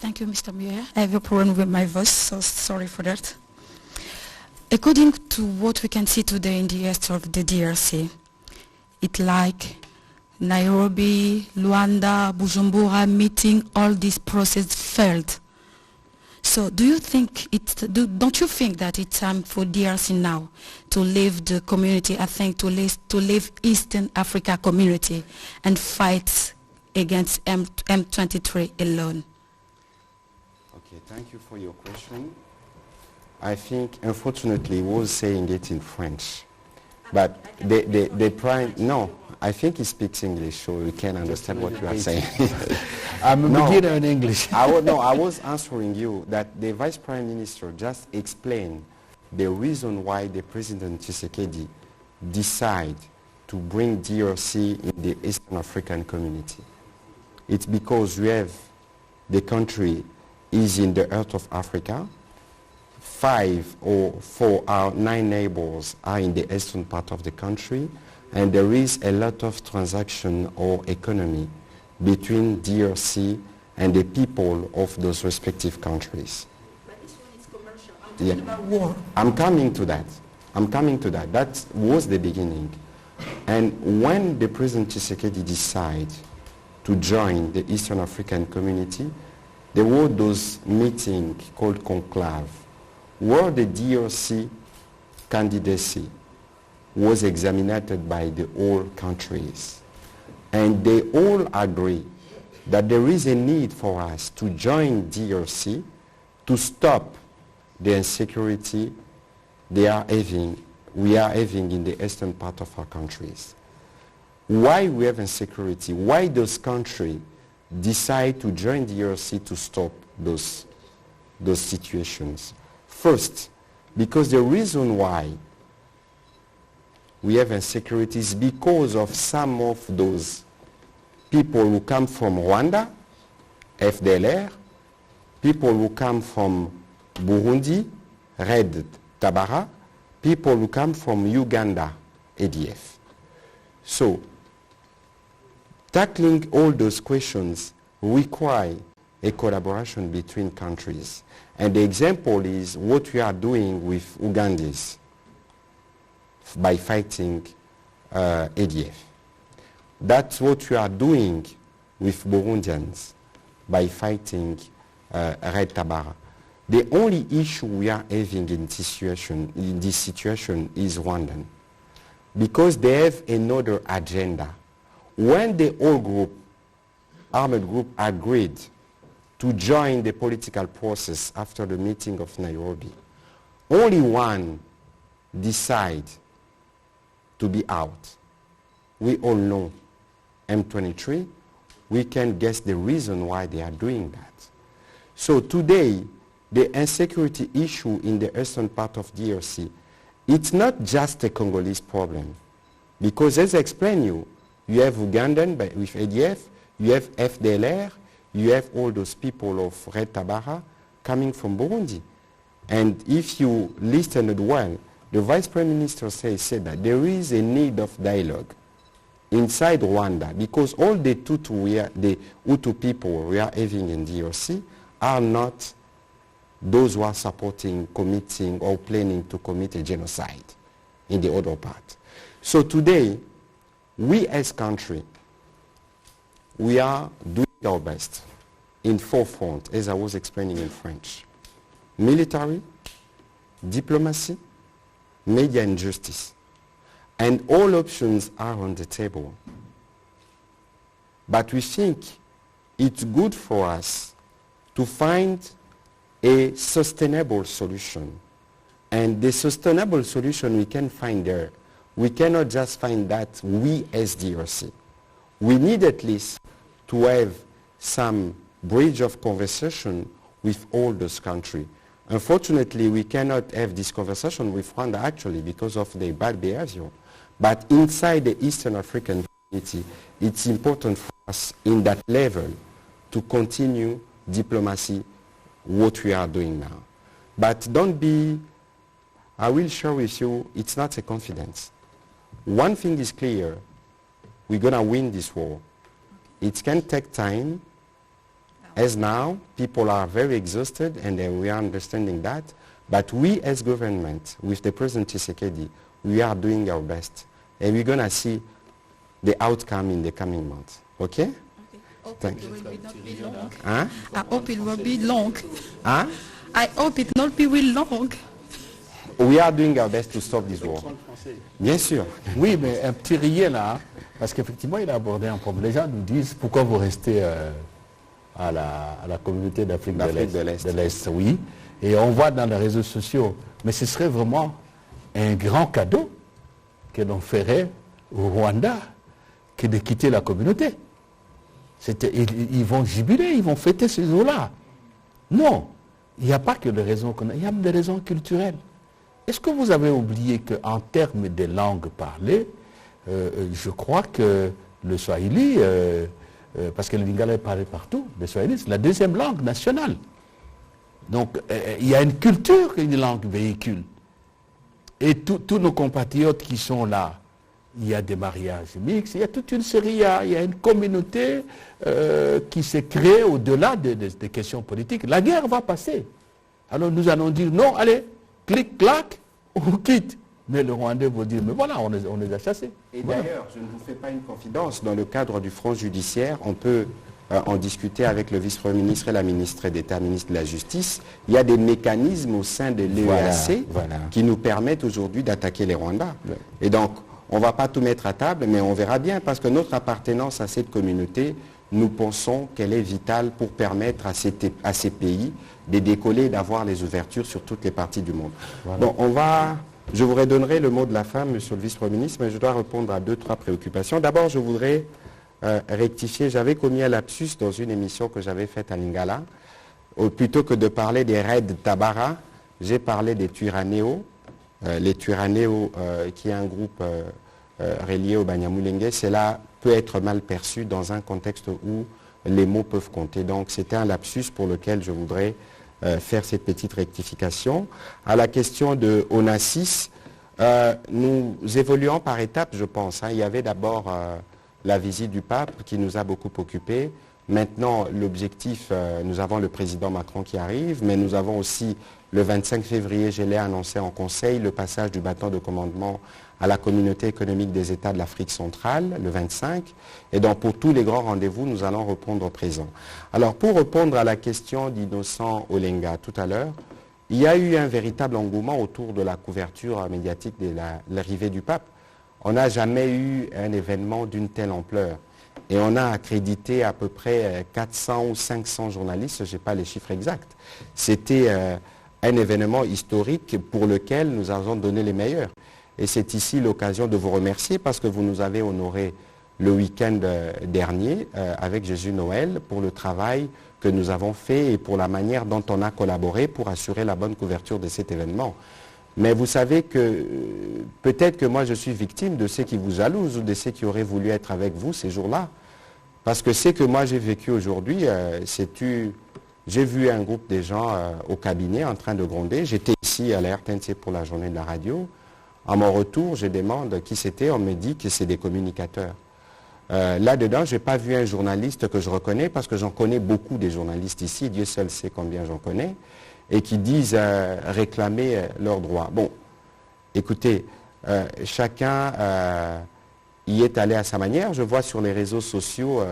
Thank you, Mr. Mayor. I have a problem with my voice, so sorry for that. According to what we can see today in the east of the DRC, it's like Nairobi, Luanda, Bujumbura meeting, all this process failed. So do you think don't you think that it's time for DRC now to leave the community, I think to leave Eastern Africa community and fight against M23 alone? Okay, thank you for your question. I think, unfortunately, he was saying it in French. But the prime, no, I think he speaks English, so we can understand what you are saying. I'm a beginner in English. I was answering you that the Vice Prime Minister just explained the reason why the President Tshisekedi decided to bring DRC in the Eastern African community. It's because we have, the country is in the heart of Africa. 5 or 4 or 9 neighbors are in the eastern part of the country, and there is a lot of transaction or economy between DRC and the people of those respective countries. But this one is commercial. I'm talking about war. I'm coming to that. That was the beginning. And when the President Tshisekedi decided to join the Eastern African community, there were those meetings called conclave, where the DRC candidacy was examined by the all countries. And they all agree that there is a need for us to join DRC to stop the insecurity we are having in the eastern part of our countries. Why we have insecurity? Why those countries decide to join DRC to stop those situations? First, because the reason why we have insecurity is because of some of those people who come from Rwanda, FDLR, people who come from Burundi, Red Tabara, people who come from Uganda, ADF. So, tackling all those questions require a collaboration between countries. And the example is what we are doing with Ugandans by fighting ADF. That's what we are doing with Burundians by fighting Red Tabara. The only issue we are having in this situation is Rwandan, because they have another agenda. When the whole group, armed group, agreed to join the political process after the meeting of Nairobi, only one decided to be out. We all know M23. We can guess the reason why they are doing that. So today, the insecurity issue in the eastern part of DRC, it's not just a Congolese problem. Because as I explained you have Ugandan with ADF, you have FDLR, you have all those people of Red Tabara coming from Burundi. And if you listened well, the Vice Prime Minister said that there is a need of dialogue inside Rwanda, because all the Hutu people we are having in DRC are not those who are supporting, committing, or planning to commit a genocide in the other part. So today, we as country, we are doing our best in forefront, as I was explaining in French. Military, diplomacy, media and justice. And all options are on the table. But we think it's good for us to find a sustainable solution. And the sustainable solution we can find there, we cannot just find that we as DRC. We need at least to have some bridge of conversation with all those countries. Unfortunately, we cannot have this conversation with Rwanda actually because of their bad behavior. But inside the Eastern African community, it's important for us in that level to continue diplomacy, what we are doing now. But don't be, I will share with you, it's not a confidence. One thing is clear, we're going to win this war. It can take time. As now, people are very exhausted and we are understanding that. But we as government, with the President Tshisekedi, we are doing our best. And we're going to see the outcome in the coming months. Okay? Thank you. Hein? I hope it will be long. Hein? I hope it not be will long. We are doing our best to stop this war. Bien sûr. Oui, mais un petit rien là, parce qu'effectivement, il a abordé un problème. Les gens nous disent, pourquoi vous restez à la communauté d'Afrique de l'Est? Oui. Et on voit dans les réseaux sociaux, mais ce serait vraiment un grand cadeau que l'on ferait au Rwanda que de quitter la communauté. Ils vont jubiler, ils vont fêter ces jours-là. Non, il n'y a pas que des raisons qu'on a, il y a des raisons culturelles. Est-ce que vous avez oublié qu'en termes de langues parlées, je crois que le Swahili, parce que le Lingala est parlé partout, le Swahili c'est la deuxième langue nationale. Donc il y a une culture qu'une langue véhicule. Et tous nos compatriotes qui sont là, il y a des mariages mixtes, il y a toute une série, il y a une communauté qui s'est créée au-delà des questions politiques. La guerre va passer. Alors nous allons dire non, allez, clic, clac, on quitte. Mais le Rwandais va dire, mais voilà, on les a chassés. Et voilà. d'ailleurs, je ne vous fais pas une confidence, dans le cadre du front judiciaire, on peut en discuter avec le vice-premier ministre et la ministre d'État, ministre de la Justice. Il y a des mécanismes au sein de l'EAC qui nous permettent aujourd'hui d'attaquer les Rwandais. Ouais. Et donc, on ne va pas tout mettre à table, mais on verra bien, parce que notre appartenance à cette communauté, nous pensons qu'elle est vitale pour permettre à ces pays de décoller et d'avoir les ouvertures sur toutes les parties du monde. Voilà. Bon, je vous redonnerai le mot de la fin, monsieur le vice-premier ministre, mais je dois répondre à 2-3 préoccupations. D'abord, je voudrais rectifier, j'avais commis un lapsus dans une émission que j'avais faite à Lingala. Plutôt que de parler des raids Tabara, j'ai parlé des Twirwaneho. Les Twirwaneho, qui est un groupe relié au Banyamulenge, cela peut être mal perçu dans un contexte où les mots peuvent compter. Donc c'était un lapsus pour lequel je voudrais faire cette petite rectification. À la question de ONACIS, nous évoluons par étapes, je pense. Hein. Il y avait d'abord la visite du pape qui nous a beaucoup occupés. Maintenant, l'objectif, nous avons le président Macron qui arrive, mais nous avons aussi le 25 février, je l'ai annoncé en conseil, le passage du bâton de commandement à la communauté économique des États de l'Afrique centrale, le 25. Et donc, pour tous les grands rendez-vous, nous allons répondre présent. Alors, pour répondre à la question d'Innocent Olenga tout à l'heure, il y a eu un véritable engouement autour de la couverture médiatique de l'arrivée du pape. On n'a jamais eu un événement d'une telle ampleur. Et on a accrédité à peu près 400 ou 500 journalistes, je n'ai pas les chiffres exacts. C'était un événement historique pour lequel nous avons donné les meilleurs. Et c'est ici l'occasion de vous remercier parce que vous nous avez honoré le week-end dernier avec Jésus Noël pour le travail que nous avons fait et pour la manière dont on a collaboré pour assurer la bonne couverture de cet événement. Mais vous savez que peut-être que moi je suis victime de ceux qui vous jalousent ou de ceux qui auraient voulu être avec vous ces jours-là. Parce que ce que moi j'ai vécu aujourd'hui, j'ai vu un groupe de gens au cabinet en train de gronder. J'étais ici à la RTNC pour la journée de la radio. À mon retour, je demande qui c'était. On me dit que c'est des communicateurs. Là-dedans, je n'ai pas vu un journaliste que je reconnais parce que j'en connais beaucoup des journalistes ici. Dieu seul sait combien j'en connais. Et qui disent réclamer leurs droits. Bon, écoutez, chacun y est allé à sa manière. Je vois sur les réseaux sociaux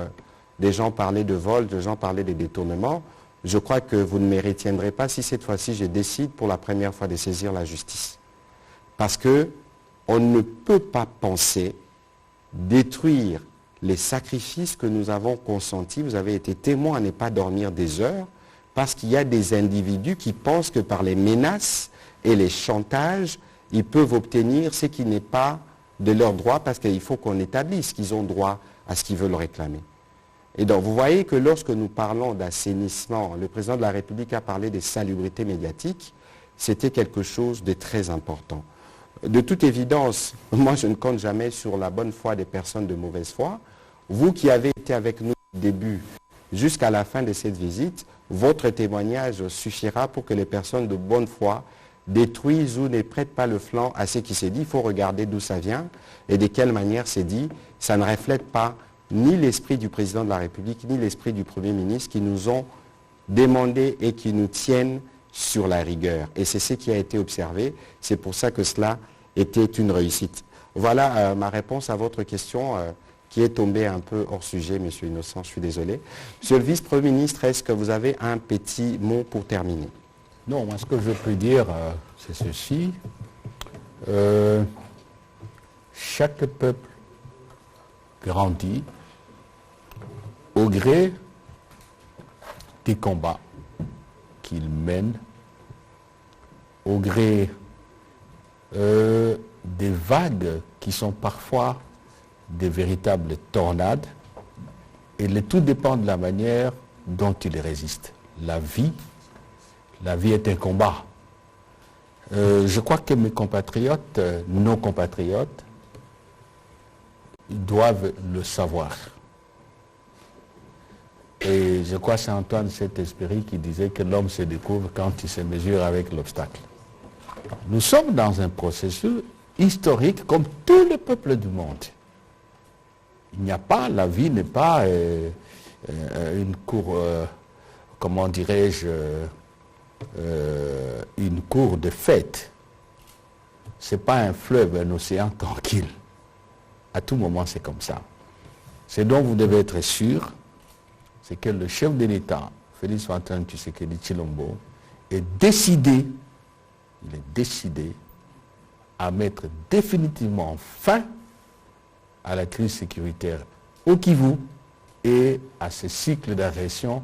des gens parler de vol, des gens parler de détournement. Je crois que vous ne me retiendrez pas si cette fois-ci je décide pour la première fois de saisir la justice. Parce qu'on ne peut pas penser détruire les sacrifices que nous avons consentis. Vous avez été témoin à ne pas dormir des heures parce qu'il y a des individus qui pensent que par les menaces et les chantages, ils peuvent obtenir ce qui n'est pas de leur droit parce qu'il faut qu'on établisse qu'ils ont droit à ce qu'ils veulent réclamer. Et donc, vous voyez que lorsque nous parlons d'assainissement, le président de la République a parlé de salubrité médiatique, c'était quelque chose de très important. De toute évidence, moi je ne compte jamais sur la bonne foi des personnes de mauvaise foi. Vous qui avez été avec nous au début jusqu'à la fin de cette visite, votre témoignage suffira pour que les personnes de bonne foi détruisent ou ne prêtent pas le flanc à ce qui s'est dit. Il faut regarder d'où ça vient et de quelle manière c'est dit. Ça ne reflète pas ni l'esprit du président de la République, ni l'esprit du Premier ministre qui nous ont demandé et qui nous tiennent sur la rigueur. Et c'est ce qui a été observé. C'est pour ça que cela était une réussite. Voilà ma réponse à votre question qui est tombée un peu hors sujet, Monsieur Innocent, je suis désolé. Monsieur le vice-premier ministre, est-ce que vous avez un petit mot pour terminer? Non, moi ce que je peux dire, c'est ceci. Chaque peuple grandit au gré des combats qu'il mène, au gré des vagues qui sont parfois des véritables tornades, et le tout dépend de la manière dont il résiste. La vie est un combat. Je crois que mes compatriotes, nos compatriotes, ils doivent le savoir. Et je crois que c'est Antoine Saint-Exupéry qui disait que l'homme se découvre quand il se mesure avec l'obstacle. Nous sommes dans un processus historique comme tous les peuples du monde. Il n'y a pas, la vie n'est pas une cour, comment dirais-je, une cour de fête. Ce n'est pas un fleuve, un océan tranquille. À tout moment, c'est comme ça. Ce dont vous devez être sûr, c'est que le chef de l'État, Félix Antoine Tshisekedi Tshilombo, est décidé à mettre définitivement fin à la crise sécuritaire au Kivu et à ce cycle d'agression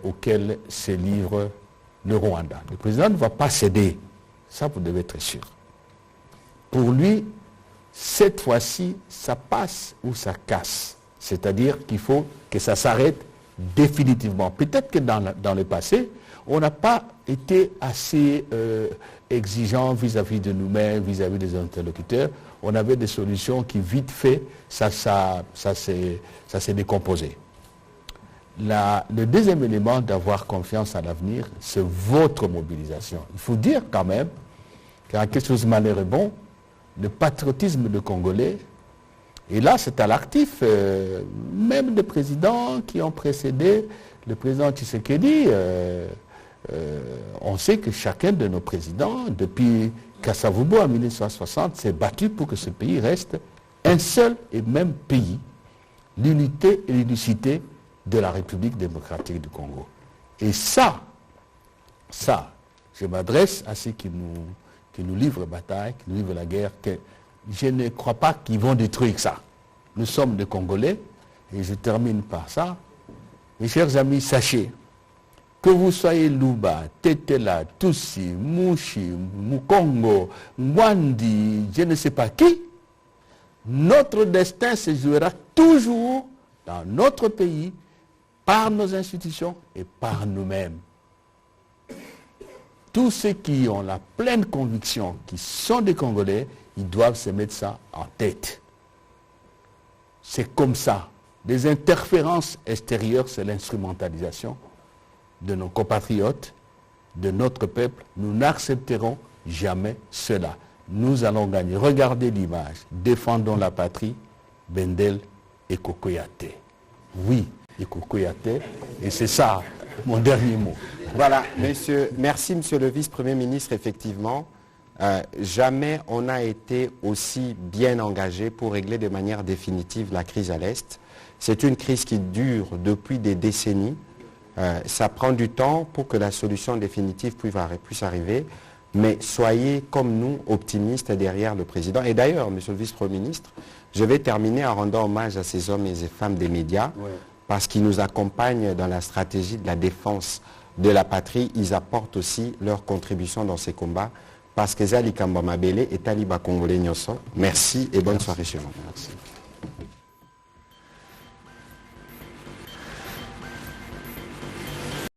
auquel se livre le Rwanda. Le président ne va pas céder, ça vous devez être sûr. Pour lui, cette fois-ci, ça passe ou ça casse. C'est-à-dire qu'il faut que ça s'arrête définitivement. Peut-être que dans le passé, on n'a pas été assez exigeant vis-à-vis de nous-mêmes, vis-à-vis des interlocuteurs. On avait des solutions qui, vite fait, ça s'est décomposé. Le deuxième élément d'avoir confiance à l'avenir, c'est votre mobilisation. Il faut dire quand même qu'à quelque chose de malheureux bon, le patriotisme de Congolais Et là, c'est à l'actif, même des présidents qui ont précédé le président Tshisekedi. On sait que chacun de nos présidents, depuis Kasavubu en 1960, s'est battu pour que ce pays reste un seul et même pays, l'unité et l'unicité de la République démocratique du Congo. Et ça, je m'adresse à ceux qui nous livrent bataille, qui nous livrent la guerre, que je ne crois pas qu'ils vont détruire ça. Nous sommes des Congolais, et je termine par ça. Mes chers amis, sachez que vous soyez Luba, Tetela, Tutsi, Mushi, Mukongo, Mwandi, je ne sais pas qui, notre destin se jouera toujours dans notre pays, par nos institutions et par nous-mêmes. Tous ceux qui ont la pleine conviction, qui sont des Congolais, ils doivent se mettre ça en tête. C'est comme ça. Des interférences extérieures, c'est l'instrumentalisation de nos compatriotes, de notre peuple. Nous n'accepterons jamais cela. Nous allons gagner. Regardez l'image. Défendons la patrie, Bendel et Kokoyate. Oui, et Kokoyate. Et c'est ça, mon dernier mot. Voilà, merci monsieur le vice-premier ministre, effectivement. Jamais on n'a été aussi bien engagé pour régler de manière définitive la crise à l'Est. C'est une crise qui dure depuis des décennies. Ça prend du temps pour que la solution définitive puisse arriver. Mais soyez comme nous optimistes derrière le président. Et d'ailleurs, monsieur le vice-premier ministre, je vais terminer en rendant hommage à ces hommes et ces femmes des médias, parce qu'ils nous accompagnent dans la stratégie de la défense de la patrie. Ils apportent aussi leur contribution dans ces combats. Parce que Zali Kamba Mabele et Taliba Congolais Nyoso. Merci et bonne soirée chez vous. Merci.